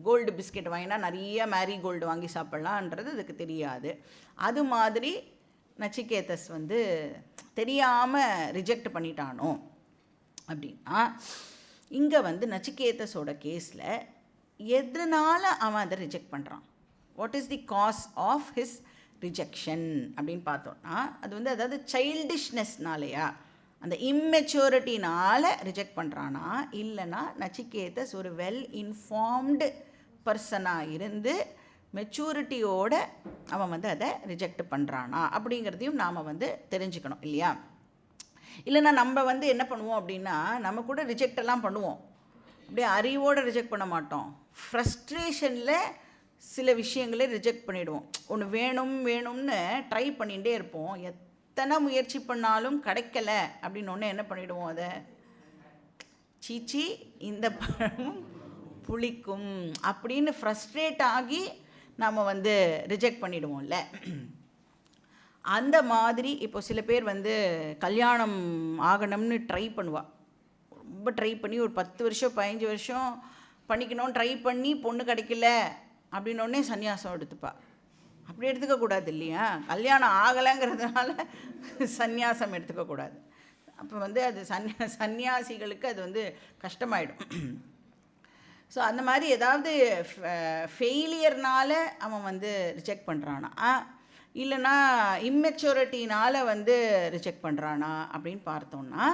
[SPEAKER 1] கோல்டு பிஸ்கெட் வாங்கினா நிறைய மேரி கோல்டு வாங்கி சாப்பிட்லான்றது அதுக்கு தெரியாது. அது மாதிரி நச்சிகேதஸ் வந்து தெரியாமல் ரிஜெக்ட் பண்ணிட்டானோ அப்படின்னா, இங்கே வந்து நச்சிகேதஸோட கேஸில் எதனால் அவன் அதை ரிஜெக்ட் பண்ணுறான், what is the cause of his rejection அப்படின்னு பார்த்தோன்னா, அது வந்து அதாவது சைல்டிஷ்னஸ்னாலையா, அந்த இம்மெச்சூரிட்டினால் ரிஜெக்ட் பண்ணுறானா, இல்லைனா நச்சிகேதஸ் ஒரு வெல் இன்ஃபார்ம்டு பர்சனாக இருந்து மெச்சூரிட்டியோடு அவன் வந்து அதை ரிஜெக்ட் பண்ணுறானா அப்படிங்கிறதையும் நாம் வந்து தெரிஞ்சுக்கணும் இல்லையா. இல்லைன்னா நம்ம வந்து என்ன பண்ணுவோம் அப்படின்னா, நம்ம கூட ரிஜெக்டெல்லாம் பண்ணுவோம், அப்படியே அறிவோடு ரிஜெக்ட் பண்ண மாட்டோம், ஃப்ரஸ்ட்ரேஷனில் சில விஷயங்களே ரிஜெக்ட் பண்ணிவிடுவோம். ஒன்று வேணும்னு ட்ரை பண்ணிகிட்டே இருப்போம், எத்தனை முயற்சி பண்ணாலும் கிடைக்கல அப்படின்னு ஒன்று என்ன பண்ணிவிடுவோம், அதை சீச்சி இந்த பழமும் புளிக்கும் அப்படின்னு ஃப்ரஸ்ட்ரேட் ஆகி நாம் வந்து ரிஜெக்ட் பண்ணிவிடுவோம்ல. அந்த மாதிரி இப்போ சில பேர் வந்து கல்யாணம் ஆகணும்னு ட்ரை பண்ணுவாள், ரொம்ப ட்ரை பண்ணி ஒரு 10 வருஷம் 15 வருஷம் பண்ணிக்கணும்னு ட்ரை பண்ணி பொண்ணு கிடைக்கல அப்படின்னோடனே சந்நியாசம் எடுத்துப்பா. அப்படி எடுத்துக்கக்கூடாது இல்லையா, கல்யாணம் ஆகலைங்கிறதுனால சந்நியாசம் எடுத்துக்கக்கூடாது. அப்போ வந்து அது சந்நியாசிகளுக்கு அது வந்து கஷ்டமாயிடும். ஸோ அந்த மாதிரி ஏதாவது ஃபெயிலியர்னால் அவன் வந்து ரிஜெக்ட் பண்ணுறானா, இல்லைனா இம்மெச்சூரிட்டினால் வந்து ரிஜெக்ட் பண்ணுறானா அப்படின்னு பார்த்தோன்னா,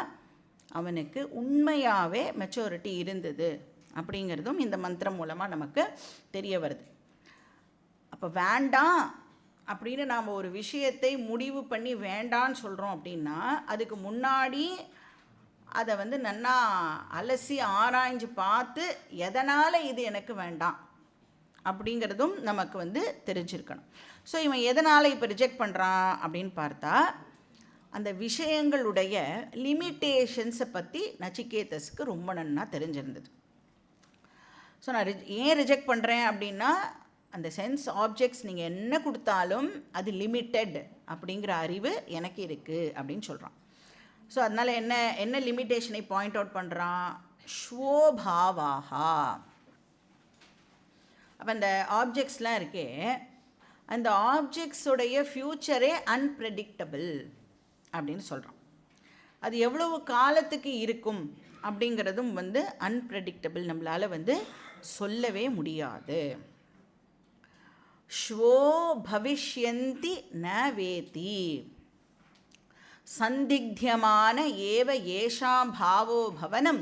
[SPEAKER 1] அவனுக்கு உண்மையாகவே மெச்சூரிட்டி இருந்தது அப்படிங்கிறதும் இந்த மந்திரம் மூலமாக நமக்கு தெரிய வருது. அப்போ வேண்டாம் அப்படின்னு நாம் ஒரு விஷயத்தை முடிவு பண்ணி வேண்டான்னு சொல்கிறோம் அப்படின்னா, அதுக்கு முன்னாடி அதை வந்து நன்னா அலசி ஆராய்ஞ்சு பார்த்து எதனால் இது எனக்கு வேண்டாம் அப்படிங்கிறதும் நமக்கு வந்து தெரிஞ்சிருக்கணும். ஸோ இவன் எதனால் இப்போ ரிஜெக்ட் பண்ணுறான் அப்படின்னு பார்த்தா, அந்த விஷயங்களுடைய லிமிட்டேஷன்ஸை பற்றி நச்சிகேதஸ்க்கு ரொம்ப நன்னா தெரிஞ்சிருந்தது. ஸோ நான் ஏன் ரிஜெக்ட் பண்ணுறேன் அப்படின்னா, அந்த சென்ஸ் ஆப்ஜெக்ட்ஸ் நீங்கள் என்ன கொடுத்தாலும் அது லிமிட்டெட் அப்படிங்கிற அறிவு எனக்கு இருக்குது அப்படின்னு சொல்கிறான். ஸோ அதனால் என்ன லிமிட்டேஷனை பாயிண்ட் அவுட் பண்ணுறான், ஸ்வோபாவாஹா. அப்போ அந்த ஆப்ஜெக்ட்ஸ்லாம் இருக்கே, அந்த ஆப்ஜெக்ட்ஸுடைய ஃப்யூச்சரே அன்பிரடிக்டபிள் அப்படின்னு சொல்கிறான். அது எவ்வளவு காலத்துக்கு இருக்கும் அப்படிங்கிறதும் வந்து அன்பிரடிக்டபிள், நம்மளால் வந்து சொல்லவே முடியாது. ஸ்வோ பவிஷ்யந்தி ந வேதி சந்திக்யமான ஏவ ஏஷாம் பாவோ பவனம்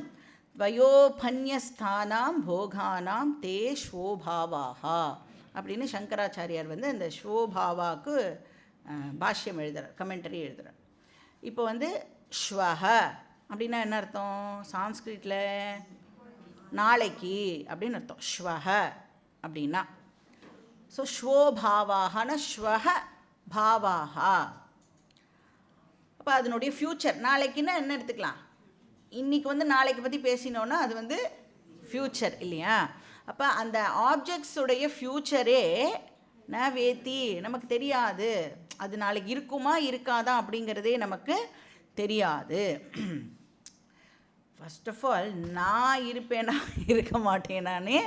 [SPEAKER 1] வயோபன்யஸ்தானாம் போகானாம் தே ஸ்வோபாவாஹா அப்படின்னு சங்கராச்சாரியார் வந்து அந்த ஸ்வோபாவாக்கு பாஷ்யம் எழுதுகிறார், கமெண்டரி எழுதுகிறார். இப்போ வந்து ஸ்வஹ அப்படின்னா என்ன அர்த்தம், சான்ஸ்கிரிட்டில் நாளைக்கு அப்படின்னு அர்த்தம் ஸ்வஹ அப்படின்னா. ஸோ ஸ்வோபாவாகன ஸ்வஹ பாவாஹா. அப்போ அதனுடைய ஃப்யூச்சர் நாளைக்குன்னா என்ன எடுத்துக்கலாம், இன்றைக்கி வந்து நாளைக்கு பற்றி பேசினோன்னா அது வந்து ஃப்யூச்சர் இல்லையா. அப்போ அந்த ஆப்ஜெக்ட்ஸுடைய ஃப்யூச்சரே ந வேத்தி, நமக்கு தெரியாது, அது நாளைக்கு இருக்குமா இருக்காதா அப்படிங்கிறதே நமக்கு தெரியாது. ஃபர்ஸ்ட் ஆஃப் ஆல் நான் இருப்பேனா இருக்க மாட்டேனானே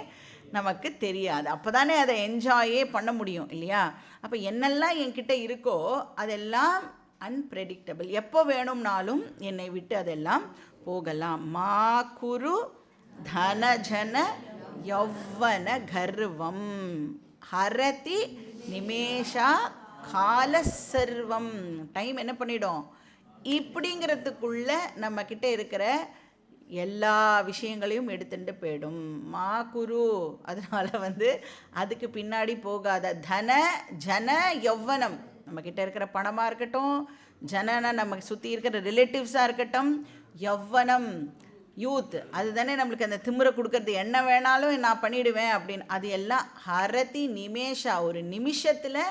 [SPEAKER 1] நமக்கு தெரியாது, அப்போ தானே அதை என்ஜாயே பண்ண முடியும் இல்லையா. அப்போ என்னெல்லாம் என்கிட்ட இருக்கோ அதெல்லாம் அன்பிரடிக்டபிள், எப்போ வேணும்னாலும் என்னை விட்டு அதெல்லாம் போகலாம். மா குரு தனஜன யௌவன கர்வம் ஹரதி நிமேஷா கால சர்வம், டைம் என்ன பண்ணிடும், இப்படிங்கிறதுக்குள்ள நம்மக்கிட்ட இருக்கிற எல்லா விஷயங்களையும் எடுத்துட்டு போயிடும். மா குரு, அதனால் அதுக்கு பின்னாடி போகாத. தன ஜன யௌவனம், நம்மக்கிட்ட இருக்கிற பணமாக இருக்கட்டும், ஜனனா நம்ம சுற்றி இருக்கிற ரிலேட்டிவ்ஸாக இருக்கட்டும், யௌவனம் யூத், அதுதானே நம்மளுக்கு அந்த திமிரை கொடுக்கறது. என்ன வேணாலும் நான் பண்ணிவிடுவேன் அப்படின்னு. அது எல்லாம் ஹரதி நிமேஷா, ஒரு நிமிஷத்தில்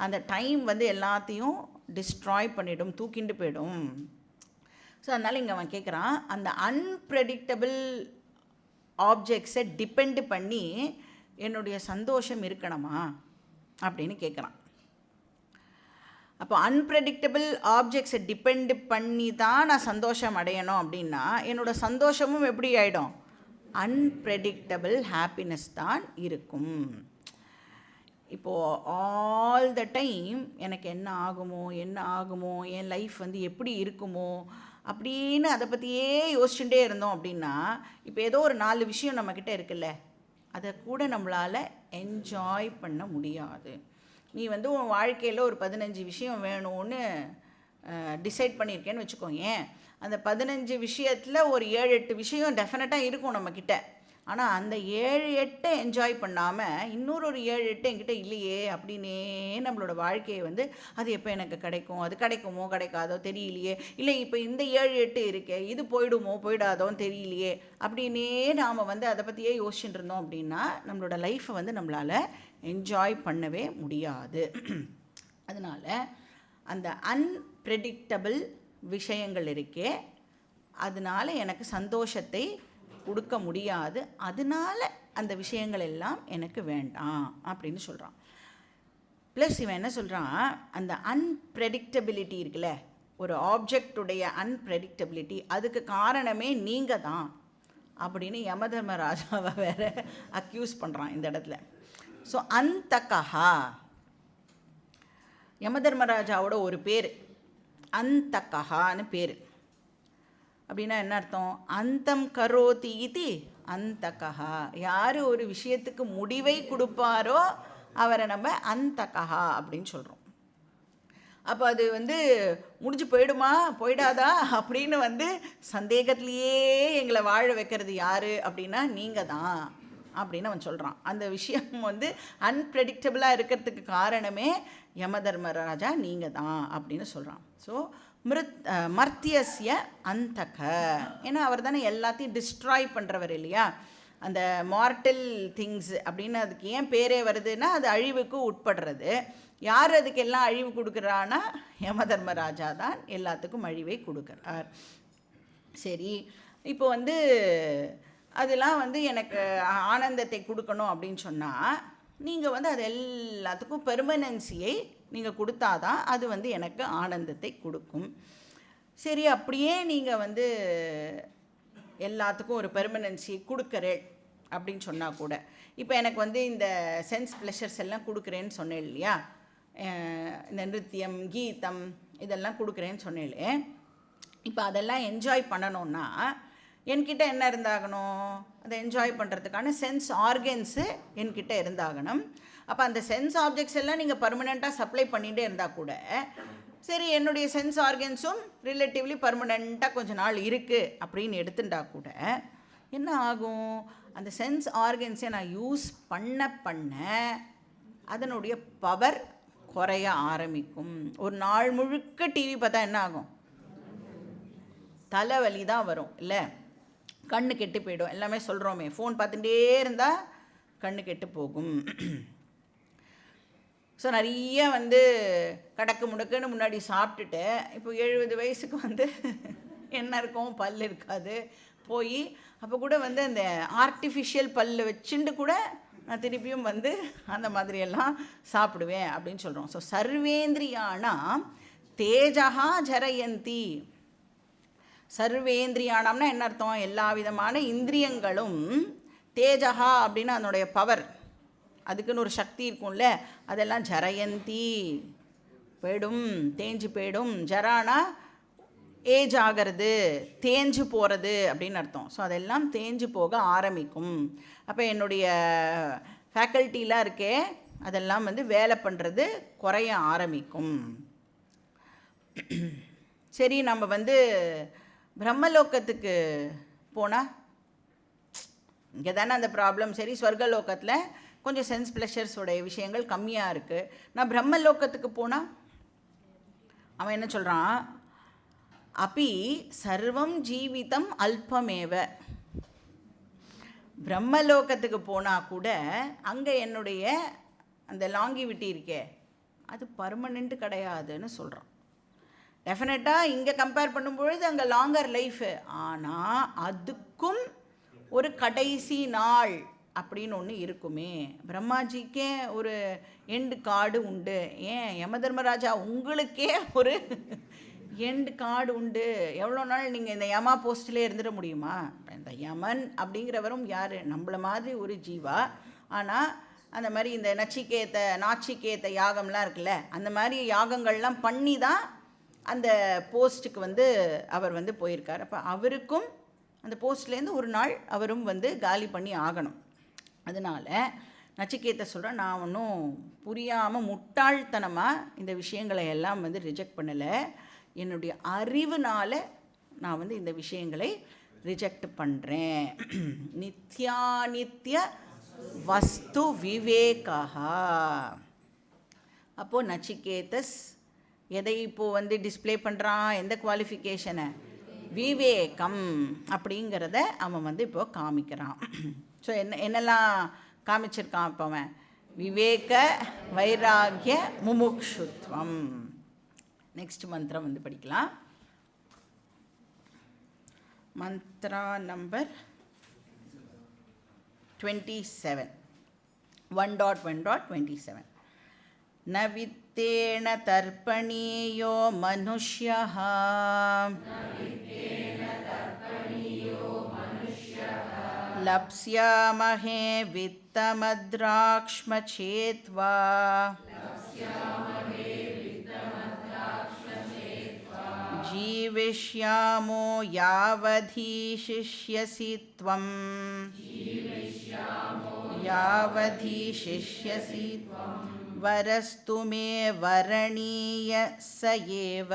[SPEAKER 1] அந்த டைம் எல்லாத்தையும் டிஸ்ட்ராய் பண்ணிடும், தூக்கிண்டு போயிடும். ஸோ அதனால் இங்கே அவன் கேட்குறான், அந்த அன்பிரெடிக்டபிள் ஆப்ஜெக்ட்ஸை டிபெண்ட் பண்ணி என்னுடைய சந்தோஷம் இருக்கணுமா அப்படின்னு கேட்குறான். அப்போ அன்பிரெடிக்டபிள் ஆப்ஜெக்ட்ஸை டிபெண்ட் பண்ணி தான் நான் சந்தோஷம் அடையணும் அப்படின்னா, என்னோடய சந்தோஷமும் எப்படி ஆகிடும், அன்பிரெடிக்டபிள் ஹாப்பினஸ் தான் இருக்கும். இப்போது ஆல் த டைம் எனக்கு என்ன ஆகுமோ, என் லைஃப் எப்படி இருக்குமோ அப்படின்னு அதை பற்றியே யோசிச்சுட்டே இருந்தோம் அப்படின்னா, இப்போ ஏதோ ஒரு 4 விஷயம் நம்மக்கிட்ட இருக்குல்ல, அதை கூட நம்மளால் என்ஜாய் பண்ண முடியாது. நீ உன் வாழ்க்கையில் ஒரு 15 விஷயம் வேணும்னு டிசைட் பண்ணியிருக்கேன்னு வச்சுக்கோங்க. அந்த 15 விஷயத்தில் ஒரு 7-8 விஷயம் டெஃபினட்டாக இருக்கும் நம்மக்கிட்ட. ஆனால் அந்த 7-8 என்ஜாய் பண்ணாமல் இன்னொரு 7-8 என்கிட்ட இல்லையே அப்படின்னே நம்மளோட வாழ்க்கையை அது எப்போ எனக்கு கிடைக்கும், அது கிடைக்குமோ கிடைக்காதோ தெரியலையே, இல்லை இப்போ இந்த 7-8 இருக்கே, இது போயிடுமோ போயிடாதோன்னு தெரியலையே அப்படின்னே நாம் அதை பற்றியே யோசிச்சுட்டு இருந்தோம் அப்படின்னா நம்மளோட லைஃப்பை நம்மளால் என்ஜாய் பண்ணவே முடியாது. அதனால் அந்த அன்பிரெடிக்டபிள் விஷயங்கள் இருக்கே, அதனால் எனக்கு சந்தோஷத்தை கொடுக்க முடியாது, அதனால அந்த விஷயங்கள் எல்லாம் எனக்கு வேண்டாம் அப்படின்னு சொல்கிறான். ப்ளஸ் இவன் என்ன சொல்கிறான், அந்த அன்பிரெடிக்டபிலிட்டி இருக்குல்ல, ஒரு ஆப்ஜெக்டுடைய அன்பிரெடிக்டபிலிட்டி, அதுக்கு காரணமே நீங்கள் தான் அப்படின்னு யமதர்மராஜாவை வேறு அக்யூஸ் பண்ணுறான் இந்த இடத்துல. ஸோ அந்தகஹா, யமதர்மராஜாவோட ஒரு பேர் அந்தகஹான்னு பேர். அப்படின்னா என்ன அர்த்தம், அந்தம் கரோதி இது அந்தகஹா, யார் ஒரு விஷயத்துக்கு முடிவை கொடுப்பாரோ அவரை நம்ம அந்தகஹா அப்படின்னு சொல்கிறோம். அப்போ அது முடிஞ்சு போயிடுமா போயிடாதா அப்படின்னு சந்தேகத்திலேயே எங்களை வாழ வைக்கிறது யார் அப்படின்னா நீங்கள் தான் அப்படின்னு அவன் சொல்கிறான். அந்த விஷயம் அன்பிரெடிக்டபிளாக இருக்கிறதுக்கு காரணமே யமதர்மராஜா நீங்கள் தான் அப்படின்னு சொல்கிறான். ஸோ மர்த்தியஸ்ய அந்தக, ஏன்னா அவர் தானே எல்லாத்தையும் டிஸ்ட்ராய் பண்ணுறவர் இல்லையா. அந்த மார்டல் திங்ஸ் அப்படின்னு அதுக்கு ஏன் பேரே வருதுன்னா, அது அழிவுக்கு உட்படுறது. யார் அதுக்கு எல்லாம் அழிவு கொடுக்குறான்னா யமதர்மராஜா தான் எல்லாத்துக்கும் அழிவை கொடுக்குறார். சரி, இப்போ அதெல்லாம் எனக்கு ஆனந்தத்தை கொடுக்கணும் அப்படின்னு சொன்னால், நீங்கள் அது எல்லாத்துக்கும் பெர்மனன்சியை நீங்கள் கொடுத்தாதான் அது எனக்கு ஆனந்தத்தை கொடுக்கும். சரி, அப்படியே நீங்கள் எல்லாத்துக்கும் ஒரு பெர்மனன்சி கொடுக்குறேன் அப்படின்னு சொன்னால் கூட, இப்போ எனக்கு இந்த சென்ஸ் ப்ளஷர்ஸ் எல்லாம் கொடுக்குறேன்னு சொன்னேன் இல்லையா, இந்த நிருத்தியம் கீதம் இதெல்லாம் கொடுக்குறேன்னு சொன்னேன்லே, இப்போ அதெல்லாம் என்ஜாய் பண்ணணுன்னா என்கிட்ட என்ன இருந்தாகணும், அதை என்ஜாய் பண்ணுறதுக்கான சென்ஸ் ஆர்கன்ஸு என்கிட்ட இருந்தாகணும். அப்போ அந்த சென்ஸ் ஆப்ஜெக்ட்ஸ் எல்லாம் நீங்கள் பர்மனெண்ட்டாக சப்ளை பண்ணிகிட்டே இருந்தால் கூட, சரி என்னுடைய சென்ஸ் ஆர்கன்ஸும் ரிலேட்டிவ்லி பர்மனெண்ட்டாக கொஞ்ச நாள் இருக்குது அப்படின்னு எடுத்துட்டா கூட என்ன ஆகும், அந்த சென்ஸ் ஆர்கன்ஸை நான் யூஸ் பண்ண அதனுடைய பவர் குறைய ஆரம்பிக்கும். ஒரு நாள் முழுக்க டிவி பார்த்தா என்ன ஆகும், தலைவலி தான் வரும் இல்லை, கண்ணு கெட்டு போயிடும். எல்லாமே சொல்கிறோமே, ஃபோன் பார்த்துட்டே இருந்தால் கண்ணு கெட்டு போகும். ஸோ நிறைய கடக்கு முடக்குன்னு முன்னாடி சாப்பிட்டுட்டு இப்போ 70 வயசுக்கு என்ன இருக்கும், பல் இருக்காது போய், அப்போ கூட அந்த ஆர்டிஃபிஷியல் பல் வச்சுட்டு கூட நான் திருப்பியும் அந்த மாதிரியெல்லாம் சாப்பிடுவேன் அப்படின்னு சொல்கிறோம். ஸோ சர்வேந்திரியானாம் தேஜகா ஜரயந்தி. சர்வேந்திரியானம்னா என்ன அர்த்தம், எல்லா விதமான இந்திரியங்களும், தேஜகா அப்படின்னா அதனுடைய பவர், அதுக்குன்னு ஒரு சக்தி இருக்கும்ல, அதெல்லாம் ஜரயந்தி போயிடும், தேஞ்சு போயிடும். ஜரானா ஏஜ் ஆகிறது, தேஞ்சு போகிறது அப்படின்னு அர்த்தம். ஸோ அதெல்லாம் தேஞ்சு போக ஆரம்பிக்கும். அப்போ என்னுடைய ஃபேக்கல்ட்டிலாம் இருக்கே, அதெல்லாம் வந்து வேலை பண்ணுறது குறைய ஆரம்பிக்கும். சரி, நம்ம வந்து பிரம்மலோகத்துக்கு போனால் இங்கே தானே அந்த ப்ராப்ளம். சரி, ஸ்வர்கலோகத்தில் கொஞ்சம் சென்ஸ் ப்ளஷர்ஸோடைய விஷயங்கள் கம்மியாக இருக்குது. நான் பிரம்மலோகத்துக்கு போனால் அவன் என்ன சொல்கிறான், அப்பி சர்வம் ஜீவிதம் அல்பமேவ. பிரம்மலோகத்துக்கு போனால் கூட அங்கே என்னுடைய அந்த லாங்கிவிட்டி இருக்கே அது பர்மனெண்ட் கிடையாதுன்னு சொல்கிறான். டெஃபினட்டாக இங்கே கம்பேர் பண்ணும்பொழுது அங்கே லாங்கர் லைஃபு, ஆனால் அதுக்கும் ஒரு கடைசி நாள் அப்படின்னு ஒன்று இருக்குமே. பிரம்மாஜிக்கே ஒரு எண்டு கார்டு உண்டு. ஏன் யமதர்மராஜா உங்களுக்கே ஒரு எண்டு கார்டு உண்டு. எவ்வளோ நாள் நீங்கள் இந்த யமா போஸ்ட்லேயே இருந்துட முடியுமா? இந்த யமன் அப்படிங்கிறவரும் யார்? நம்மள மாதிரி ஒரு ஜீவா. ஆனால் அந்த மாதிரி இந்த நாச்சிகேத்த யாகம்லாம் இருக்குல்ல, அந்த மாதிரி யாகங்கள்லாம் பண்ணி தான் அந்த போஸ்ட்டுக்கு வந்து அவர் வந்து போயிருக்கார். அப்போ அவருக்கும் அந்த போஸ்ட்லேருந்து ஒரு நாள் அவரும் வந்து காலி பண்ணி ஆகணும். அதனால் நச்சிகேத்த சொல்கிறேன், நான் ஒன்றும் புரியாமல் முட்டாள்தனமாக இந்த விஷயங்களை எல்லாம் வந்து ரிஜெக்ட் பண்ணலை. என்னுடைய அறிவுனால் நான் வந்து இந்த விஷயங்களை ரிஜெக்ட் பண்ணுறேன். நித்யானித்ய வஸ்து விவேகா. அப்போது நச்சிகேதஸ் எதை இப்போது வந்து டிஸ்பிளே பண்ணுறான்? எந்த குவாலிஃபிகேஷனை? விவேகம் அப்படிங்கிறத அவன் வந்து இப்போ காமிக்கிறான். ஸோ என்னெல்லாம் காமிச்சிருக்கான் இப்போ அவன்? விவேக, வைராகிய, முமுக்ஷுத்வம். நெக்ஸ்ட் மந்திரம் வந்து படிக்கலாம். மந்த்ரா நம்பர் 27, 1.1.27. ந வித்தேன தர்ப்பணீயோ மனுஷ்யः லப்ஸ்யாமஹே வித்தமத்ராக்ஷ்ம சேத்வா ஜீவிஷ்யாமோ யாவதீஷிஷ்யசி த்வம் யாவதீஷிஷ்யசி வரஸ்து மே வரணிய ச ஏவ.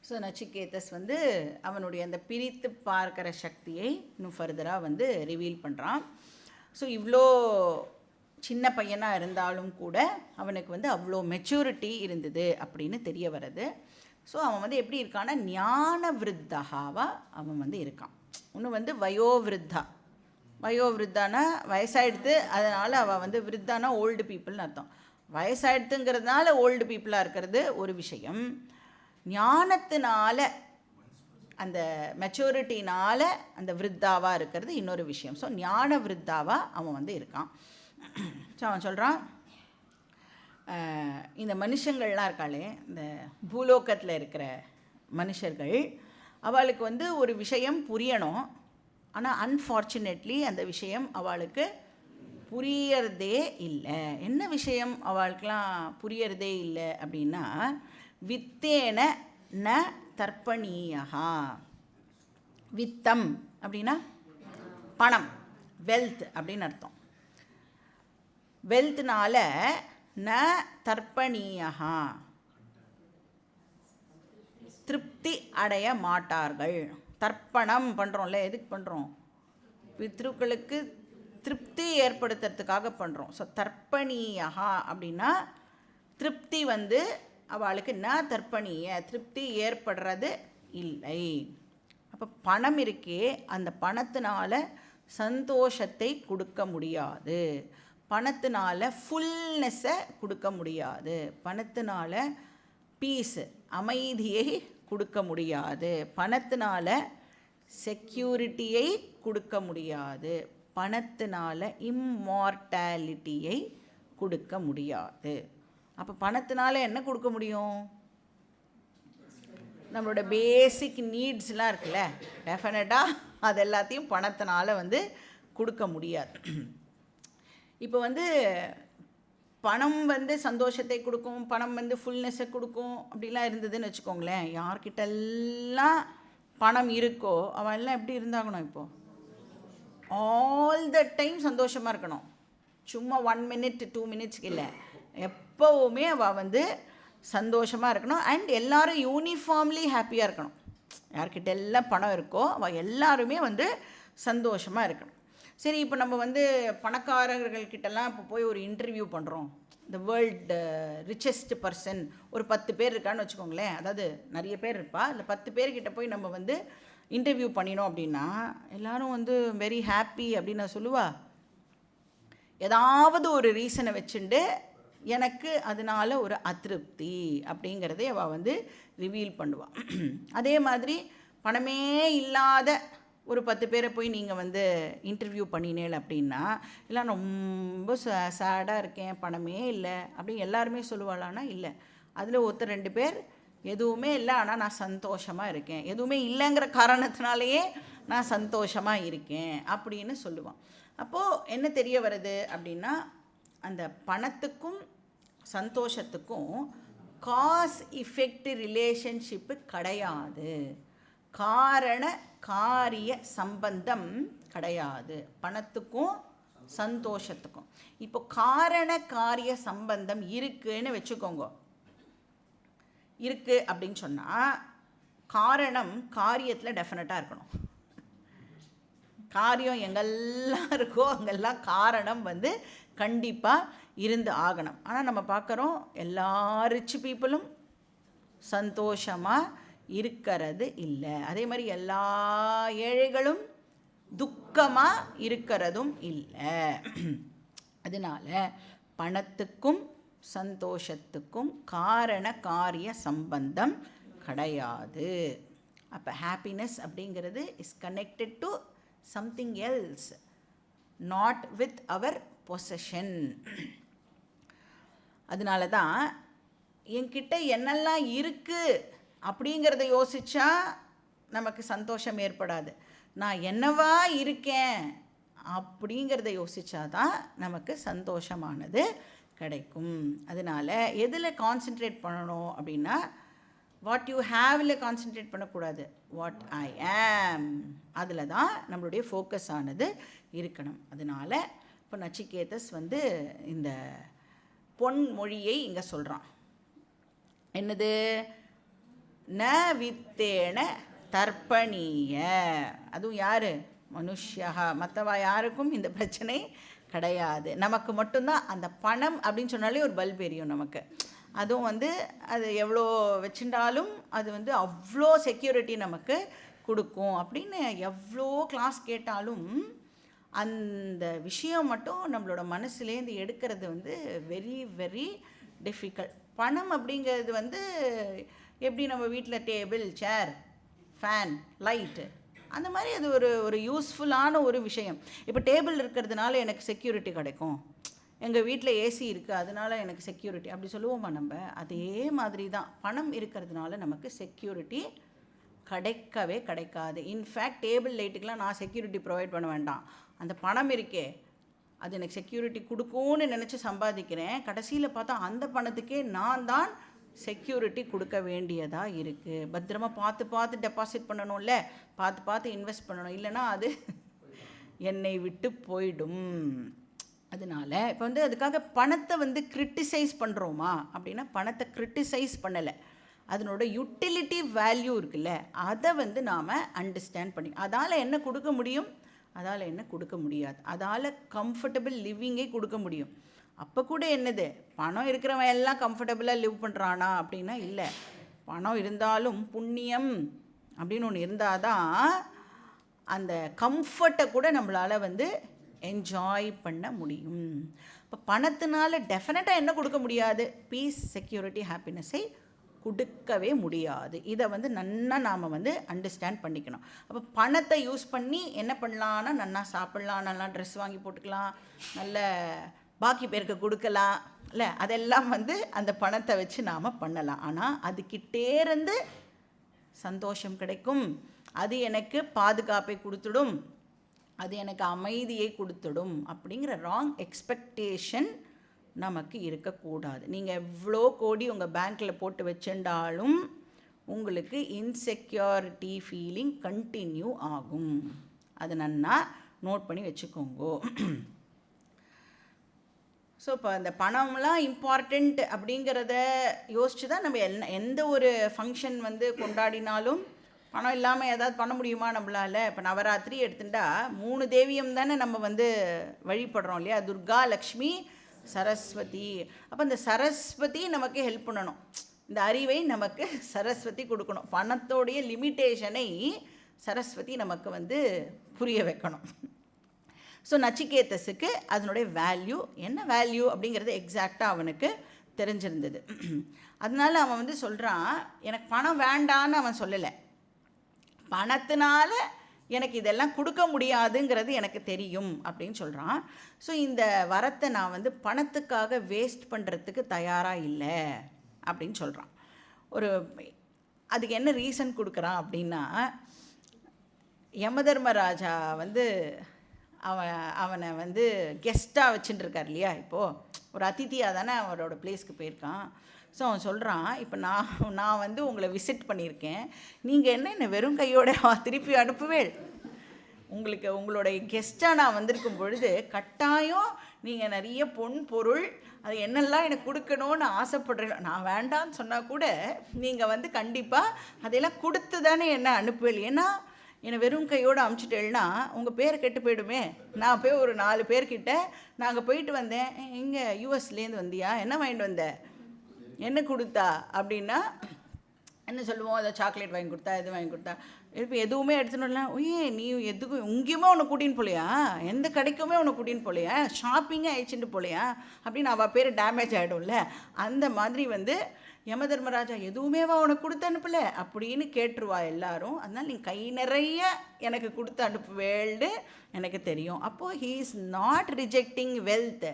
[SPEAKER 1] ஸோ நச்சிகேதஸ் வந்து அவனுடைய அந்த பிரித்து பார்க்கிற சக்தியை இன்னும் ஃபர்தராக வந்து ரிவீல் பண்ணுறான். ஸோ இவ்வளோ சின்ன பையனாக இருந்தாலும் கூட அவனுக்கு வந்து அவ்வளோ மெச்சூரிட்டி இருந்தது அப்படின்னு தெரிய வருது. ஸோ அவன் வந்து எப்படி இருக்கான்னா ஞான விருத்தகாவாக அவன் வந்து இருக்கான். இன்னும் வந்து வயோவிருத்தானா வயசாகிடுது, அதனால் அவள் வந்து விருத்தானா ஓல்டு பீப்புள்னு அர்த்தம். வயசாகிடுதுங்கிறதுனால ஓல்டு பீப்புளாக இருக்கிறது ஒரு விஷயம், ஞானத்தினால அந்த மெச்சூரிட்டினால் அந்த விருத்தாவாக இருக்கிறது இன்னொரு விஷயம். ஸோ ஞான விருத்தாவாக அவன் வந்து இருக்கான். ஸோ அவன் சொல்கிறான், இந்த மனுஷங்கள்லாம் இருக்காளே, இந்த பூலோகத்தில் இருக்கிற மனுஷர்கள், அவளுக்கு வந்து ஒரு விஷயம் புரியணும். ஆனால் அன்ஃபார்ச்சுனேட்லி அந்த விஷயம் அவளுக்கு புரியறதே இல்லை. என்ன விஷயம் அவளுக்கெலாம் புரியறதே இல்லை அப்படின்னா, வித்தேன ந தர்ப்பணீயா. வித்தம் அப்படின்னா பணம், வெல்த் அப்படின்னு அர்த்தம். வெல்த்னால ந தர்ப்பணீயா, திருப்தி அடைய மாட்டார்கள். தர்ப்பணம் பண்ணுறோம்ல, எதுக்கு பண்ணுறோம்? பித்ருக்களுக்கு திருப்தி ஏற்படுத்துறதுக்காக பண்ணுறோம். ஸோ தர்ப்பணீயா அப்படின்னா திருப்தி வந்து அவளுக்கு ந தர்ப்பணீய, திருப்தி ஏற்படுறது இல்லை. அப்போ பணம் இருக்கே, அந்த பணத்தினால சந்தோஷத்தை கொடுக்க முடியாது, பணத்தினால ஃபுல்னஸை கொடுக்க முடியாது, பணத்தினால பீஸு அமைதியை கொடுக்க முடியாது, பணத்தினால செக்யூரிட்டியை கொடுக்க முடியாது, பணத்தினால இம்மார்டாலிட்டியை கொடுக்க முடியாது. அப்போ பணத்தினால என்ன கொடுக்க முடியும்? நம்மளோட பேசிக் நீட்ஸ்லாம் இருக்குல்ல, டெஃபினட்டாக அது எல்லாத்தையும் பணத்தினால வந்து கொடுக்க முடியாது. இப்போ வந்து பணம் வந்து சந்தோஷத்தை கொடுக்கும், பணம் வந்து ஃபுல்னஸை கொடுக்கும் அப்படிலாம் இருந்ததுன்னு ஆல் த டைம் சந்தோஷமாக இருக்கணும். சும்மா 1 minute 2 minutesக்கு இல்லை, எப்போவுமே அவள் வந்து சந்தோஷமாக இருக்கணும். அண்ட் எல்லோரும் யூனிஃபார்ம்லி ஹாப்பியாக இருக்கணும். யார்கிட்ட எல்லாம் பணம் இருக்கோ அவள் எல்லாருமே வந்து சந்தோஷமாக இருக்கணும். சரி, இப்போ நம்ம வந்து பணக்காரர்கள்கிட்டலாம் இப்போ போய் ஒரு இன்டர்வியூ பண்ணுறோம். த வேர்ல்டு ரிச்சஸ்ட் பர்சன் ஒரு 10 பேர் இருக்கான்னு வச்சுக்கோங்களேன். அதாவது நிறைய பேர் இருப்பா, இல்லை 10 பேர்கிட்ட போய் நம்ம வந்து இன்டர்வியூ பண்ணினோம் அப்படின்னா எல்லோரும் வந்து வெரி ஹாப்பி அப்படின்னு நான் சொல்லுவா. ஏதாவது ஒரு ரீசனை வச்சுண்டு எனக்கு அதனால் ஒரு அதிருப்தி அப்படிங்கிறதே அவள் வந்து ரிவீல் பண்ணுவாள். அதே மாதிரி பணமே இல்லாத ஒரு 10 பேரை போய் நீங்கள் வந்து இன்டர்வியூ பண்ணினேன் அப்படின்னா எல்லாம் ரொம்ப சேடாக இருக்கேன், பணமே இல்லை அப்படின்னு எல்லாருமே சொல்லுவாளான்னா இல்லை. அதில் ஒருத்தர் 2 பேர் எதுவுமே இல்லை, ஆனால் நான் சந்தோஷமாக இருக்கேன், எதுவுமே இல்லைங்கிற காரணத்தினாலேயே நான் சந்தோஷமாக இருக்கேன் அப்படின்னு சொல்லுவான். அப்போது என்ன தெரிய வருது அப்படின்னா, அந்த பணத்துக்கும் சந்தோஷத்துக்கும் காஸ் இஃபெக்ட் ரிலேஷன்ஷிப்பு கிடையாது, காரண காரிய சம்பந்தம் கிடையாது பணத்துக்கும் சந்தோஷத்துக்கும். இப்போ காரண காரிய சம்பந்தம் இருக்குன்னு வச்சுக்கோங்க. இருக்குது அப்படின்னு சொன்னால் காரணம் காரியத்தில் டெஃபினட்டாக இருக்கணும். காரியம் எங்கெல்லாம் இருக்கோ அங்கெல்லாம் காரணம் வந்து கண்டிப்பாக இருந்து ஆகணும். ஆனால் நம்ம பார்க்குறோம் எல்லா ரிச் பீப்புளும் சந்தோஷமாக இருக்கிறது இல்லை. அதே மாதிரி எல்லா ஏழைகளும் துக்கமாக இருக்கிறதும் இல்லை. அதனால் பணத்துக்கும் சந்தோஷத்துக்கும் காரண காரிய சம்பந்தம் கிடையாது. அப்போ ஹாப்பினஸ் அப்படிங்கிறது is connected to something else, not with our possession. அதனால தான் என்கிட்ட என்னெல்லாம் இருக்குது அப்படிங்கிறத யோசித்தா நமக்கு சந்தோஷம் ஏற்படாது. நான் என்னவா இருக்கேன் அப்படிங்கிறத யோசித்தாதான் நமக்கு சந்தோஷமானது கிடைக்கும். அதனால் எதில் கான்சென்ட்ரேட் பண்ணணும் அப்படின்னா, வாட் யூ ஹேவில் கான்சென்ட்ரேட் பண்ணக்கூடாது, வாட் ஐ ஆம், அதில் தான் நம்மளுடைய ஃபோக்கஸ் ஆனது இருக்கணும். அதனால் இப்போ நச்சிகேதஸ் வந்து இந்த பொன்மொழியை இங்கே சொல்கிறான். என்னது? ந வித்தேன தர்ப்பணீய. அதுவும் யார்? மனுஷா. மற்றவா யாருக்கும் இந்த பிரச்சனை கிடையாது. நமக்கு மட்டும்தான் அந்த பணம் அப்படின்னு சொன்னாலே ஒரு பல்ப் எரியும் நமக்கு. அதுவும் வந்து அது எவ்வளோ வச்சுட்டாலும் அது வந்து அவ்வளோ செக்யூரிட்டி நமக்கு கொடுக்கும் அப்படின்னு எவ்வளோ கிளாஸ் கேட்டாலும் அந்த விஷயம் மட்டும் நம்மளோட மனசுலேருந்து எடுக்கிறது வந்து வெரி வெரி டிஃபிகல்ட். பணம் அப்படிங்கிறது வந்து எப்படி நம்ம வீட்டில் டேபிள், சேர், ஃபேன், லைட்டு அந்த மாதிரி அது ஒரு யூஸ்ஃபுல்லான ஒரு விஷயம். இப்போ டேபிள் இருக்கிறதுனால எனக்கு செக்யூரிட்டி கிடைக்கும், எங்கள் வீட்டில் ஏசி இருக்குது அதனால் எனக்கு செக்யூரிட்டி அப்படி சொல்லுவோமா நம்ம? அதே மாதிரி தான் பணம் இருக்கிறதுனால நமக்கு செக்யூரிட்டி கிடைக்கவே கிடைக்காது. இன்ஃபேக்ட் டேபிள் லைட்டுக்கெலாம் நான் செக்யூரிட்டி ப்ரொவைட் பண்ண வேண்டாம், அந்த பணம் இருக்கே அது எனக்கு செக்யூரிட்டி கொடுக்கும்னு நினச்சி சம்பாதிக்கிறேன். கடைசியில் பார்த்தா அந்த பணத்துக்கே நான் தான் செக்யூரிட்டி கொடுக்க வேண்டியதாக இருக்குது. பத்திரமா பார்த்து பார்த்து டெபாசிட் பண்ணணும்ல, பார்த்து பார்த்து இன்வெஸ்ட் பண்ணணும், இல்லைனா அது என்னை விட்டு போயிடும். அதனால் இப்போ வந்து அதுக்காக பணத்தை வந்து கிரிட்டிசைஸ் பண்ணுறோமா அப்படின்னா, பணத்தை கிரிட்டிசைஸ் பண்ணலை, அதனோட யூட்டிலிட்டி வேல்யூ இருக்குல்ல அதை வந்து நாம் அண்டர்ஸ்டாண்ட் பண்ணி அதால் என்ன கொடுக்க முடியும், அதால் என்ன கொடுக்க முடியாது, அதால் கம்ஃபர்டபுள் லிவிங்கே கொடுக்க முடியும். அப்போ கூட என்னது, பணம் இருக்கிறவன் எல்லாம் கம்ஃபர்டபுளாக லிவ் பண்ணுறானா அப்படின்னா இல்லை. பணம் இருந்தாலும் புண்ணியம் அப்படின்னு ஒன்று இருந்தால் தான் அந்த கம்ஃபர்ட்டை கூட நம்மளால் வந்து என்ஜாய் பண்ண முடியும். இப்போ பணத்தினால டெஃபினட்டாக என்ன கொடுக்க முடியாது, பீஸ், செக்யூரிட்டி, ஹாப்பினஸை கொடுக்கவே முடியாது. இதை வந்து நன்னா நாம் வந்து அண்டர்ஸ்டாண்ட் பண்ணிக்கணும். அப்போ பணத்தை யூஸ் பண்ணி என்ன பண்ணலான்னா, நன்னா சாப்பிட்லாம், நல்லா ட்ரெஸ் வாங்கி போட்டுக்கலாம், நல்ல பாக்கி பேருக்கு கொடுக்கலாம் இல்லை, அதெல்லாம் வந்து அந்த பணத்தை வச்சு நாம் பண்ணலாம். ஆனால் அதுக்கிட்டேருந்து சந்தோஷம் கிடைக்கும், அது எனக்கு பாதுகாப்பை கொடுத்துடும், அது எனக்கு அமைதியை கொடுத்துடும் அப்படிங்கிற ராங் எக்ஸ்பெக்டேஷன் நமக்கு இருக்கக்கூடாது. நீங்கள் எவ்வளோ கோடி உங்கள் பேங்க்கில் போட்டு வச்சுட்டாலும் உங்களுக்கு இன்செக்யூரிட்டி ஃபீலிங் கண்டினியூ ஆகும். அது நன்னா நோட் பண்ணி வச்சுக்கோங்கோ. ஸோ இப்போ அந்த பணம்லாம் இம்பார்ட்டண்ட் அப்படிங்கிறத யோசிச்சு தான் நம்ம எந்த ஒரு ஃபங்க்ஷன் வந்து கொண்டாடினாலும் பணம் இல்லாமல் ஏதாவது பண்ண முடியுமா நம்மளால்? இப்போ நவராத்திரி எடுத்துட்டா 3 தேவியம் தானே நம்ம வந்து வழிபடுறோம் இல்லையா? துர்கா, லக்ஷ்மி, சரஸ்வதி. அப்போ இந்த சரஸ்வதி நமக்கு ஹெல்ப் பண்ணணும், இந்த அறிவை நமக்கு சரஸ்வதி கொடுக்கணும். பணத்தோடைய லிமிட்டேஷனை சரஸ்வதி நமக்கு வந்து புரிய வைக்கணும். ஸோ நச்சிகேதஸுக்கு அதனுடைய வேல்யூ என்ன வேல்யூ அப்படிங்கிறது எக்ஸாக்டாக அவனுக்கு தெரிஞ்சிருந்தது. அதனால அவன் வந்து சொல்கிறான், எனக்கு பணம் வேண்டான்னு அவன் சொல்லலை, பணத்தினால எனக்கு இதெல்லாம் கொடுக்க முடியாதுங்கிறது எனக்கு தெரியும் அப்படின்னு சொல்கிறான். ஸோ இந்த வரத்தை நான் வந்து பணத்துக்காக வேஸ்ட் பண்ணுறதுக்கு தயாராக இல்லை அப்படின்னு சொல்கிறான். அதுக்கு என்ன ரீசன் கொடுக்குறான் அப்படின்னா, யமதர்மராஜா வந்து அவனை வந்து கெஸ்ட்டாக வச்சுட்டு இருக்கார் இல்லையா? இப்போது ஒரு அதிதியாக தானே அவரோட பிளேஸ்க்கு போயிருக்கான். ஸோ அவன் சொல்கிறான், இப்போ நான் வந்து உங்களை விசிட் பண்ணியிருக்கேன், நீங்கள் என்னை வெறும் கையோட திருப்பி அனுப்புவேள்? உங்களுடைய கெஸ்ட்டாக நான் வந்திருக்கும் பொழுது கட்டாயம் நீங்கள் நிறைய பொன் பொருள் அது என்னெல்லாம் எனக்கு கொடுக்கணும்னு ஆசைப்படுறேன். நான் வேண்டான்னு சொன்னால் கூட நீங்கள் வந்து கண்டிப்பாக அதையெல்லாம் கொடுத்து தானே என்னை அனுப்புவேள். ஏன்னா என்னை வெறும் கையோடு அமுச்சிட்டேன்னா உங்கள் பேர் கெட்டு போயிடுமே. நான் போய் ஒரு 4 பேர்கிட்ட நாங்கள் போயிட்டு வந்தேன், எங்கே யூஎஸ்லேருந்து வந்தியா, என்ன வாங்கிட்டு வந்த, என்ன கொடுத்தா அப்படின்னா என்ன சொல்லுவோம்? அதை சாக்லேட் வாங்கி கொடுத்தா, இது வாங்கி கொடுத்தா. இப்போ எதுவுமே எடுத்துனோம்னா, ஒய்யே நீ எதுக்கும் எங்கேயுமே உன்னை கூட்டின்னு போலையா, எந்த கடைக்குமே உன்னை கூட்டின்னு போலையா, ஷாப்பிங்கே ஆயிடுச்சுட்டு போலையா அப்படின்னு அவள் பேர் டேமேஜ் ஆகிடும்ல. அந்த மாதிரி வந்து யமதர்மராஜா எதுவுமேவா உனக்கு கொடுத்து அனுப்பல அப்படின்னு கேட்டுருவா எல்லாரும். அதனால் நீ கை நிறைய எனக்கு கொடுத்து அனுப்புவேள்டு எனக்கு தெரியும். அப்போது he is not rejecting wealth.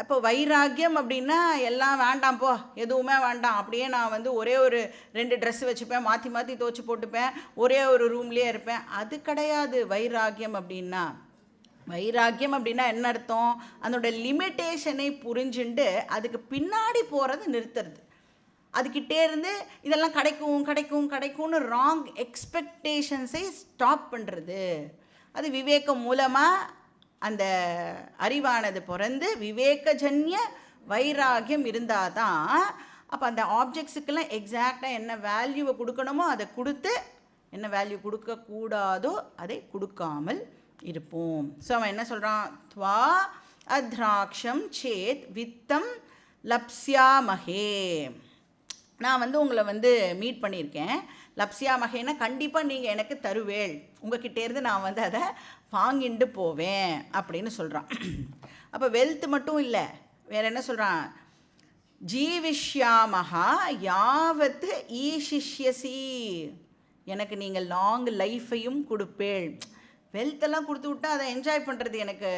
[SPEAKER 1] அப்போ வைராக்கியம் அப்படின்னா எல்லாம் வேண்டாம் போ, எதுவுமே வேண்டாம், அப்படியே நான் வந்து ஒரே ஒரு 2 ட்ரெஸ்ஸு வச்சுப்பேன், மாற்றி மாற்றி துவச்சி போட்டுப்பேன், ஒரே ஒரு ரூம்லேயே இருப்பேன், அது கிடையாது வைராக்கியம் அப்படின்னா. வைராக்கியம் அப்படின்னா என்ன அர்த்தம்? அதனோட லிமிட்டேஷனை புரிஞ்சுண்டு அதுக்கு பின்னாடி போகிறது நிறுத்துறது. அதுக்கிட்டே இருந்து இதெல்லாம் கிடைக்கும் கிடைக்கும் கிடைக்கும்னு ராங் எக்ஸ்பெக்டேஷன்ஸை ஸ்டாப் பண்ணுறது. அது விவேகம் மூலமாக அந்த அறிவானது பிறந்து விவேகஜன்ய வைராகியம் இருந்தால் தான் அப்போ அந்த ஆப்ஜெக்ட்ஸுக்கெல்லாம் எக்ஸாக்டாக என்ன வேல்யூவை கொடுக்கணுமோ அதை கொடுத்து, என்ன வேல்யூ கொடுக்கக்கூடாதோ அதை கொடுக்காமல் இருப்போம். ஸோ அவன் என்ன சொல்கிறான்? துவா அத்ராக்ஷம் சேத் வித்தம் லப்ஸ்யாமஹே. நான் வந்து உங்களை வந்து மீட் பண்ணியிருக்கேன், லப்ஸ்யாமஹேன்னா கண்டிப்பாக நீங்கள் எனக்கு தருவேள், உங்ககிட்டேருந்து நான் வந்து அதை வாங்கிண்டு போவேன் அப்படின்னு சொல்கிறான். அப்போ வெல்த் மட்டும் இல்லை, வேறு என்ன சொல்கிறான்? ஜீவிஷ்யாமஹா யாவத்து ஈஷிஷ்யசி, எனக்கு நீங்கள் லாங் லைஃப்பையும் கொடுப்பேள். வெல்த்தெல்லாம் கொடுத்து விட்டா அதை என்ஜாய் பண்ணுறது எனக்கு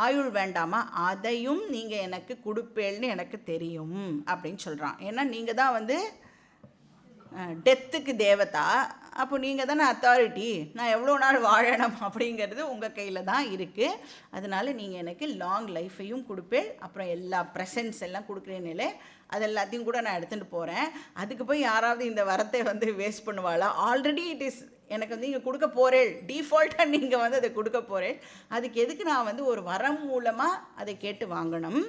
[SPEAKER 1] ஆயுள் வேண்டாமா, அதையும் நீங்கள் எனக்கு கொடுப்பேள்னு எனக்கு தெரியும் அப்படின்னு சொல்கிறான். ஏன்னா நீங்கள் தான் வந்து டெத்துக்கு தேவதா, அப்போ நீங்கள் தானே அத்தாரிட்டி, நான் எவ்வளோ நாள் வாழணும் அப்படிங்கிறது உங்கள் கையில் தான் இருக்குது. அதனால் நீங்கள் எனக்கு லாங் லைஃப்பையும் கொடுப்பேன், அப்புறம் எல்லா ப்ரெசன்ட்ஸ் எல்லாம் கொடுக்குறேன்னு அது எல்லாத்தையும் கூட நான் எடுத்துகிட்டு போகிறேன். அதுக்கு போய் யாராவது இந்த வரத்தை வந்து வேஸ்ட் பண்ணுவாளா? ஆல்ரெடி இட் இஸ் எனக்கு வந்து நீங்கள் கொடுக்க போகிறேன், டிஃபால்ட்டாக நீங்கள் வந்து அதை கொடுக்க போகிறேன், அதுக்கு எதுக்கு நான் வந்து ஒரு வரம் மூலமாக அதை கேட்டு வாங்கணும்?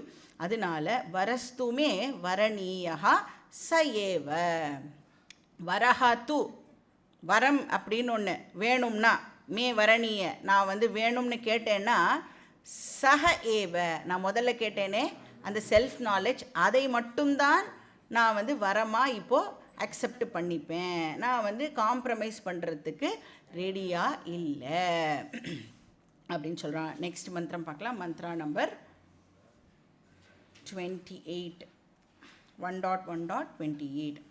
[SPEAKER 1] அதனால வரஸ்துமே வரணீயா சயேவ. வரஹா து, வரம் அப்படின்னு ஒன்று வேணும்னா, மே வரணீய நான் வந்து வேணும்னு கேட்டேன்னா, சஹ ஏவ நான் முதல்ல கேட்டேனே அந்த செல்ஃப் நாலேஜ், அதை மட்டும்தான் நான் வந்து வரமாக இப்போது அக்செப்ட் பண்ணிப்பேன், நான் வந்து காம்ப்ரமைஸ் பண்ணுறதுக்கு ரெடியாக இல்லை அப்படின்னு சொல்கிறான். நெக்ஸ்ட் மந்திரம் பார்க்கலாம். மந்த்ரா நம்பர் 28, 1.1.28.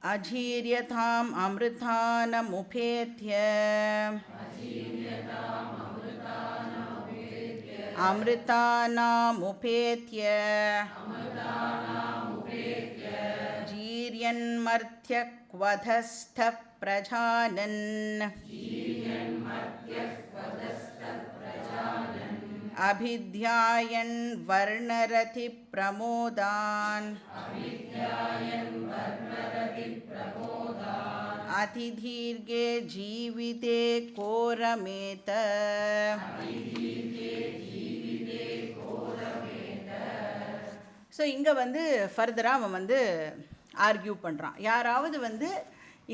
[SPEAKER 1] அஜீரியதாம் அமிர்தானமுபேத்ய அமிர்தானாமுபேத்ய ஜீர்யன்மர்த்யக்வதஸ்த பிரஜானன் அபித்யாயன் வர்ணரதி பிரமோதான் அதிதீர்கே ஜீவிதே கோரமேத. ஸோ இங்கே வந்து ஃபர்தராக அவன் வந்து ஆர்கியூ பண்ணுறான். யாராவது வந்து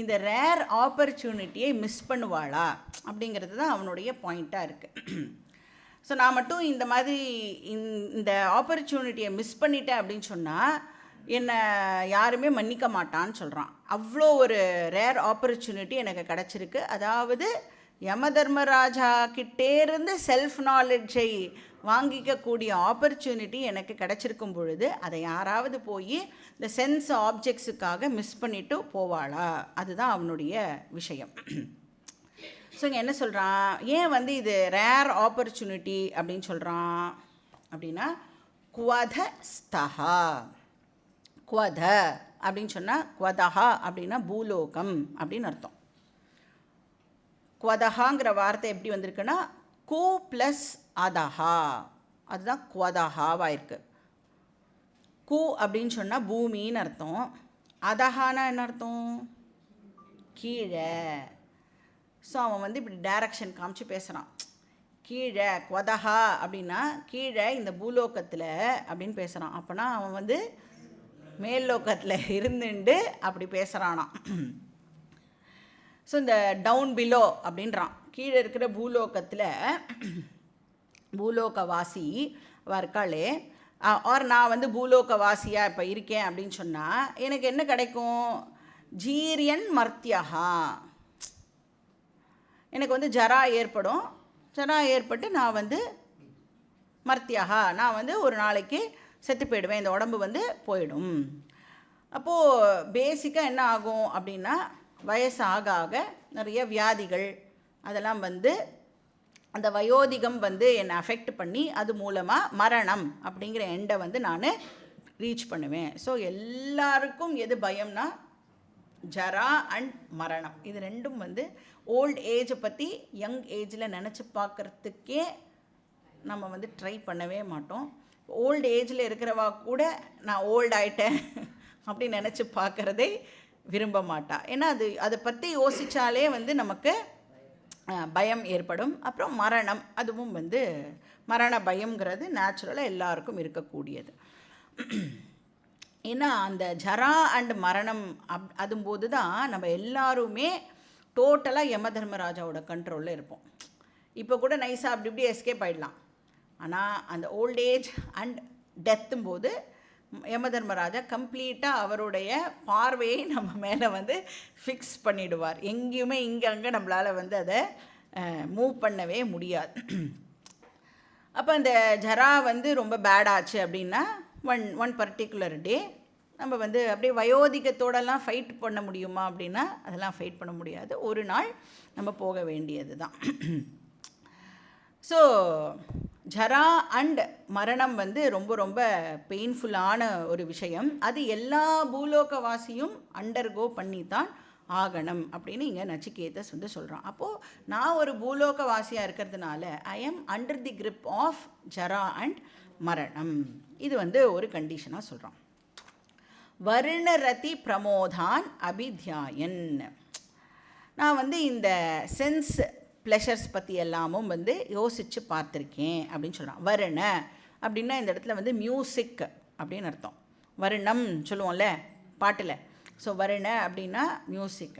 [SPEAKER 1] இந்த ரேர் ஆப்பர்ச்சுனிட்டியை மிஸ் பண்ணுவாளா அப்படிங்கிறது தான் அவனுடைய பாயிண்ட்டாக இருக்குது. ஸோ நான் மட்டும் இந்த மாதிரி இந்த ஆப்பர்ச்சுனிட்டியை மிஸ் பண்ணிட்டேன் அப்படின்னு சொன்னால் என்னை யாருமே மன்னிக்க மாட்டான்னு சொல்கிறான். அவ்வளோ ஒரு ரேர் ஆப்பர்ச்சுனிட்டி எனக்கு கிடச்சிருக்கு. அதாவது யமதர்மராஜா கிட்டேருந்து செல்ஃப் நாலெட்ஜை வாங்கிக்கக்கூடிய ஆப்பர்ச்சுனிட்டி எனக்கு கிடச்சிருக்கும் பொழுது அதை யாராவது போய் இந்த சென்ஸ் ஆப்ஜெக்ட்ஸுக்காக மிஸ் பண்ணிவிட்டு போவாளா? அதுதான் அவனுடைய விஷயம். ஸோ இங்கே என்ன சொல்கிறான், ஏன் வந்து இது ரேர் ஆப்பர்ச்சுனிட்டி அப்படின்னு சொல்கிறான் அப்படின்னா, குவத ஸ்தஹா. குவத அப்படின்னு சொன்னால் குவதஹா அப்படின்னா பூலோகம் அப்படின்னு அர்த்தம். குவதஹாங்கிற வார்த்தை எப்படி வந்திருக்குன்னா கு ப்ளஸ் அதஹா, அதுதான் குவதஹாவாக இருக்குது. கு அப்படின்னு சொன்னால் பூமின்னு அர்த்தம். அதஹானா என்ன அர்த்தம்? கீழே. ஸோ அவன் வந்து இப்படி டைரக்ஷன் காமிச்சு பேசுகிறான். கீழே குவதஹா அப்படின்னா கீழே இந்த பூலோகத்தில் அப்படின்னு பேசுகிறான். அப்போனா அவன் வந்து மேல் லோகத்தில் இருந்துட்டு அப்படி பேசுகிறானான். ஸோ இந்த டவுன் பிலோ அப்படின்றான். கீழே இருக்கிற பூலோகத்தில் பூலோகவாசி இருக்காளே, ஆர் நான் வந்து பூலோகவாசியாக இப்போ இருக்கேன் அப்படின்னு சொன்னால் எனக்கு என்ன கிடைக்கும்? ஜீரியன் மர்த்தியஹா. எனக்கு வந்து ஜரா ஏற்படும். ஜரா ஏற்பட்டு நான் வந்து மர்த்தியஹா, நான் வந்து ஒரு நாளைக்கு செத்து போயிடுவேன், இந்த உடம்பு வந்து போயிடும். அப்போது பேசிக்காக என்ன ஆகும் அப்படின்னா, வயசு ஆக ஆக நிறைய வியாதிகள் அதெல்லாம் வந்து அந்த வயோதிகம் வந்து என்னை அஃபெக்ட் பண்ணி அது மூலமாக மரணம் அப்படிங்கிற எண்டை வந்து நான் ரீச் பண்ணுவேன். ஸோ எல்லாருக்கும் எது பயம்னா ஜரா அண்ட் மரணம். இது ரெண்டும் வந்து ஓல்ட் ஏஜை பற்றி யங் ஏஜில் நினச்சி பார்க்குறதுக்கே நம்ம வந்து ட்ரை பண்ணவே மாட்டோம். ஓல்டு ஏஜில் இருக்கிறவா கூட நான் ஓல்டு ஆகிட்டேன் அப்படின்னு நினச்சி பார்க்குறதே விரும்ப மாட்டா. ஏன்னா அதை பற்றி யோசித்தாலே வந்து நமக்கு பயம் ஏற்படும். அப்புறம் மரணம், அதுவும் வந்து மரண பயம்ங்கிறது நேச்சுரலாக எல்லாருக்கும் இருக்கக்கூடியது. ஏன்னா அந்த ஜரா அண்ட் மரணம் அதும்போது தான் நம்ம எல்லாருமே டோட்டலாக யமதர்மராஜாவோட கண்ட்ரோலில் இருப்போம். இப்போ கூட நைஸாக அப்படி இப்படி எஸ்கேப் ஆகிடலாம். ஆனால் அந்த ஓல்ட் ஏஜ் அண்ட் டெத்தும் போது யமதர்மராஜா கம்ப்ளீட்டாக அவருடைய பார்வையை நம்ம மேலே வந்து ஃபிக்ஸ் பண்ணிவிடுவார். எங்கேயுமே இங்கே அங்கே நம்மளால் வந்து அதை மூவ் பண்ணவே முடியாது. அப்போ அந்த ஜரா வந்து ரொம்ப பேடாச்சு அப்படின்னா ஒன் பர்டிகுலர் டே நம்ம வந்து அப்படியே வயோதிகத்தோடலாம் ஃபைட் பண்ண முடியுமா அப்படின்னா அதெல்லாம் ஃபைட் பண்ண முடியாது. ஒரு நாள் நம்ம போக வேண்டியது தான். ஸோ ஜரா அண்ட் மரணம் வந்து ரொம்ப ரொம்ப பெயின்ஃபுல்லான ஒரு விஷயம். அது எல்லா பூலோகவாசியும் அண்டர்கோ பண்ணி தான் ஆகணும் அப்படின்னு இங்கே நச்சிகேதஸ் வந்து சொல்கிறான். அப்போது நான் ஒரு பூலோகவாசியாக இருக்கிறதுனால I am under the grip of ஜரா அண்ட் மரணம். இது வந்து ஒரு கண்டிஷனாக சொல்கிறான். வருணரதி பிரமோதான் அபித்யாயன். நான் வந்து இந்த சென்ஸ் ப்ளஷர்ஸ் பற்றி எல்லாமும் வந்து யோசித்து பார்த்துருக்கேன் அப்படின்னு சொல்கிறான். வருண அப்படின்னா இந்த இடத்துல வந்து மியூசிக் அப்படின்னு அர்த்தம். வருணம் சொல்லுவோம்ல பாட்டில். ஸோ வருண அப்படின்னா மியூசிக்.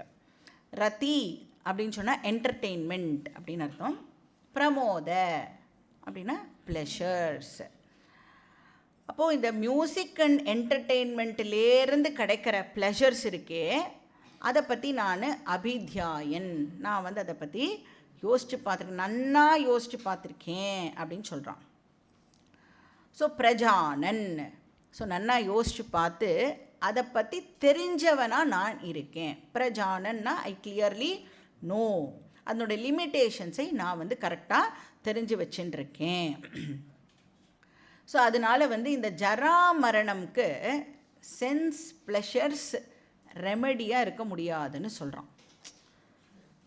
[SPEAKER 1] ரதி அப்படின்னு சொன்னால் என்டர்டெயின்மெண்ட் அப்படின்னு அர்த்தம். பிரமோத அப்படின்னா ப்ளஷர்ஸ். அப்போது இந்த மியூசிக் அண்ட் என்டர்டெயின்மெண்ட்லேருந்து கிடைக்கிற ப்ளஷர்ஸ் இருக்கே, அதை பற்றி நான் அபித்யாயன், நான் வந்து அதை பற்றி யோசித்து பார்த்துருக்கேன், நன்னா யோசித்து பார்த்துருக்கேன் அப்படின்னு சொல்கிறான். ஸோ பிரஜானன், ஸோ நன்னா யோசித்து பார்த்து அதை பற்றி தெரிஞ்சவனாக நான் இருக்கேன். பிரஜானன்னா ஐ கிளியர்லி நோ, அதனுடைய லிமிட்டேஷன்ஸை நான் வந்து கரெக்டாக தெரிஞ்சு வச்சுட்டுருக்கேன். ஸோ அதனால் வந்து இந்த ஜரா மரணம்க்கு சென்ஸ் ப்ளஷர்ஸ் ரெமெடியாக இருக்க முடியாதுன்னு சொல்கிறான்.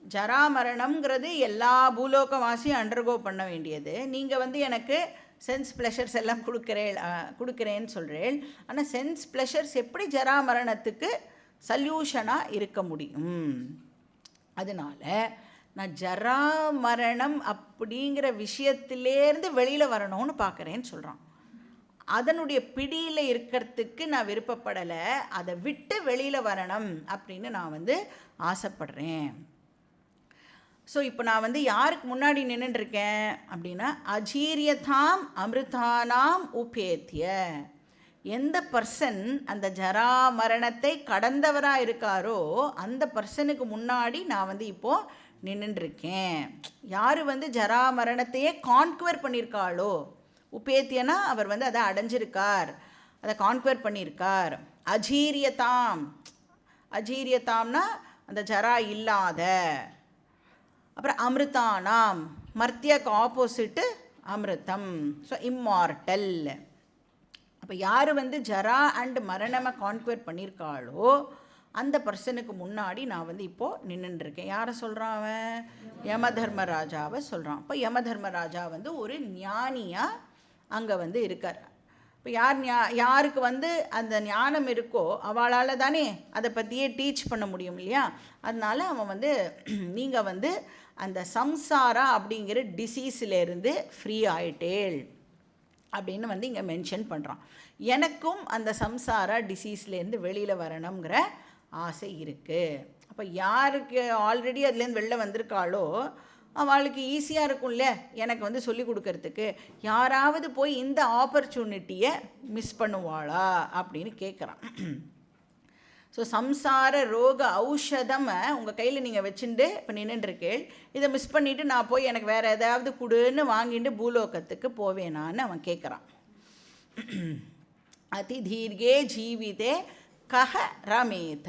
[SPEAKER 1] ஜரா மரணம்ங்கிறது எல்லா பூலோகவாசியும் அண்டர்கோ பண்ண வேண்டியது. நீங்கள் வந்து எனக்கு சென்ஸ் ப்ளஷர்ஸ் எல்லாம் கொடுக்குறேன்னு சொல்கிறேன். ஆனால் சென்ஸ் ப்ளஷர்ஸ் எப்படி ஜரா மரணத்துக்கு சல்யூஷனாக இருக்க முடியும். அதனால் நான் ஜரா மரணம் அப்படிங்கிற விஷயத்திலேருந்து வெளியில் வரணும்னு பார்க்குறேன்னு சொல்கிறான். அதனுடைய பிடியில் இருக்கிறதுக்கு நான் விருப்பப்படலை, அதை விட்டு வெளியில் வரணும் அப்படின்னு நான் ஆசைப்படுறேன். ஸோ இப்போ நான் யாருக்கு முன்னாடி நின்றுட்டுருக்கேன் அப்படின்னா, அஜீரியதாம் அமிர்தானாம் உபேத்திய, எந்த பர்சன் அந்த ஜரா மரணத்தை கடந்தவராக இருக்காரோ அந்த பர்சனுக்கு முன்னாடி நான் இப்போது நின்றுட்டுருக்கேன். யார் ஜரா மரணத்தையே கான்குவர் பண்ணியிருக்காளோ, உபேத்தியனா அவர் அதை அடைஞ்சிருக்கார், அதை கான்குவர் பண்ணியிருக்கார். அஜீரியதாம், அஜீரியதாம்னா அந்த ஜரா இல்லாத. அப்புறம் அமிர்தானாம், மர்த்தியக்கு ஆப்போசிட்டு அமிர்தம், ஸோ இம்மார்டல். அப்போ யார் ஜரா அண்ட் மரணமை கான்குவர் பண்ணியிருக்காளோ அந்த பர்சனுக்கு முன்னாடி நான் இப்போது நின்றுட்டுருக்கேன். யாரை சொல்கிறான் அவன்? யமதர்மராஜாவை சொல்கிறான். இப்போ யமதர்மராஜா ஒரு ஞானியாக அங்கே இருக்கார். இப்போ யாருக்கு அந்த ஞானம் இருக்கோ அவளால் தானே அதை பற்றியே டீச் பண்ண முடியும் இல்லையா? அதனால் அவன் நீங்கள் அந்த சம்சாரா அப்படிங்கிற டிசீஸிலேருந்து ஃப்ரீ ஆயிட்டேள் அப்படின்னு இங்கே மென்ஷன் பண்ணுறான். எனக்கும் அந்த சம்சாரா டிசீஸ்லேருந்து வெளியில் வரணுங்கிற ஆசை இருக்குது. அப்போ யாருக்கு ஆல்ரெடி அதுலேருந்து வெளில வந்திருக்காளோ அவளுக்கு ஈஸியாக இருக்கும்ல எனக்கு சொல்லி கொடுக்கறதுக்கு. யாராவது போய் இந்த ஆப்பர்ச்சுனிட்டியை மிஸ் பண்ணுவாளா அப்படின்னு கேட்குறான். ஸோ சம்சார ரோக ஔஷதம் உங்கள் கையில் நீங்கள் வச்சுட்டு இப்போ நின்றுருக்கேள், இதை மிஸ் பண்ணிவிட்டு நான் போய் எனக்கு வேறு ஏதாவது கொடுன்னு வாங்கிட்டு பூலோகத்துக்கு போவேனான்னு அவன் கேட்குறான். அதி தீர்கே ஜீவிதே கஹ ரமேத,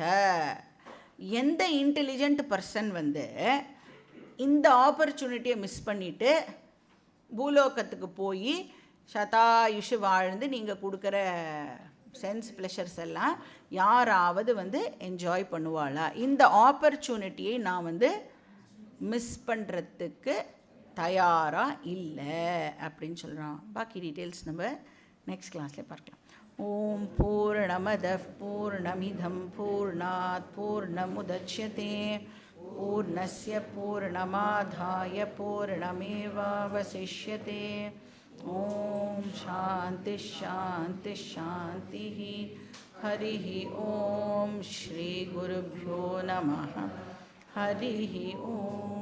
[SPEAKER 1] எந்த இன்டெலிஜென்ட் பர்சன் இந்த ஆப்பர்ச்சுனிட்டியை மிஸ் பண்ணிவிட்டு பூலோகத்துக்கு போய் சதாயுஷு வாழ்ந்து நீங்கள் கொடுக்குற சென்ஸ் ப்ளஷர்ஸ் எல்லாம் யாராவது என்ஜாய் பண்ணுவாளா? இந்த ஆப்பர்ச்சுனிட்டியை நான் மிஸ் பண்ணுறதுக்கு தயாராக இல்லை அப்படின்னு சொல்கிறான். பாக்கி டீட்டெயில்ஸ் நம்ம நெக்ஸ்ட் கிளாஸில் பார்க்கலாம். ஓம் பூர்ணமத பூர்ணமிதம் பூர்ணாத் பூர்ணமுதச்யதே பூர்ணஸ்ய பூர்ணமாதாய பூர்ணமேவாவசிஷ்யதே. ஓம் சாந்தி சாந்தி சாந்தி. ஹரி ஓம் ஸ்ரீ குருभ्यो நமः. ஹரி ஓம்.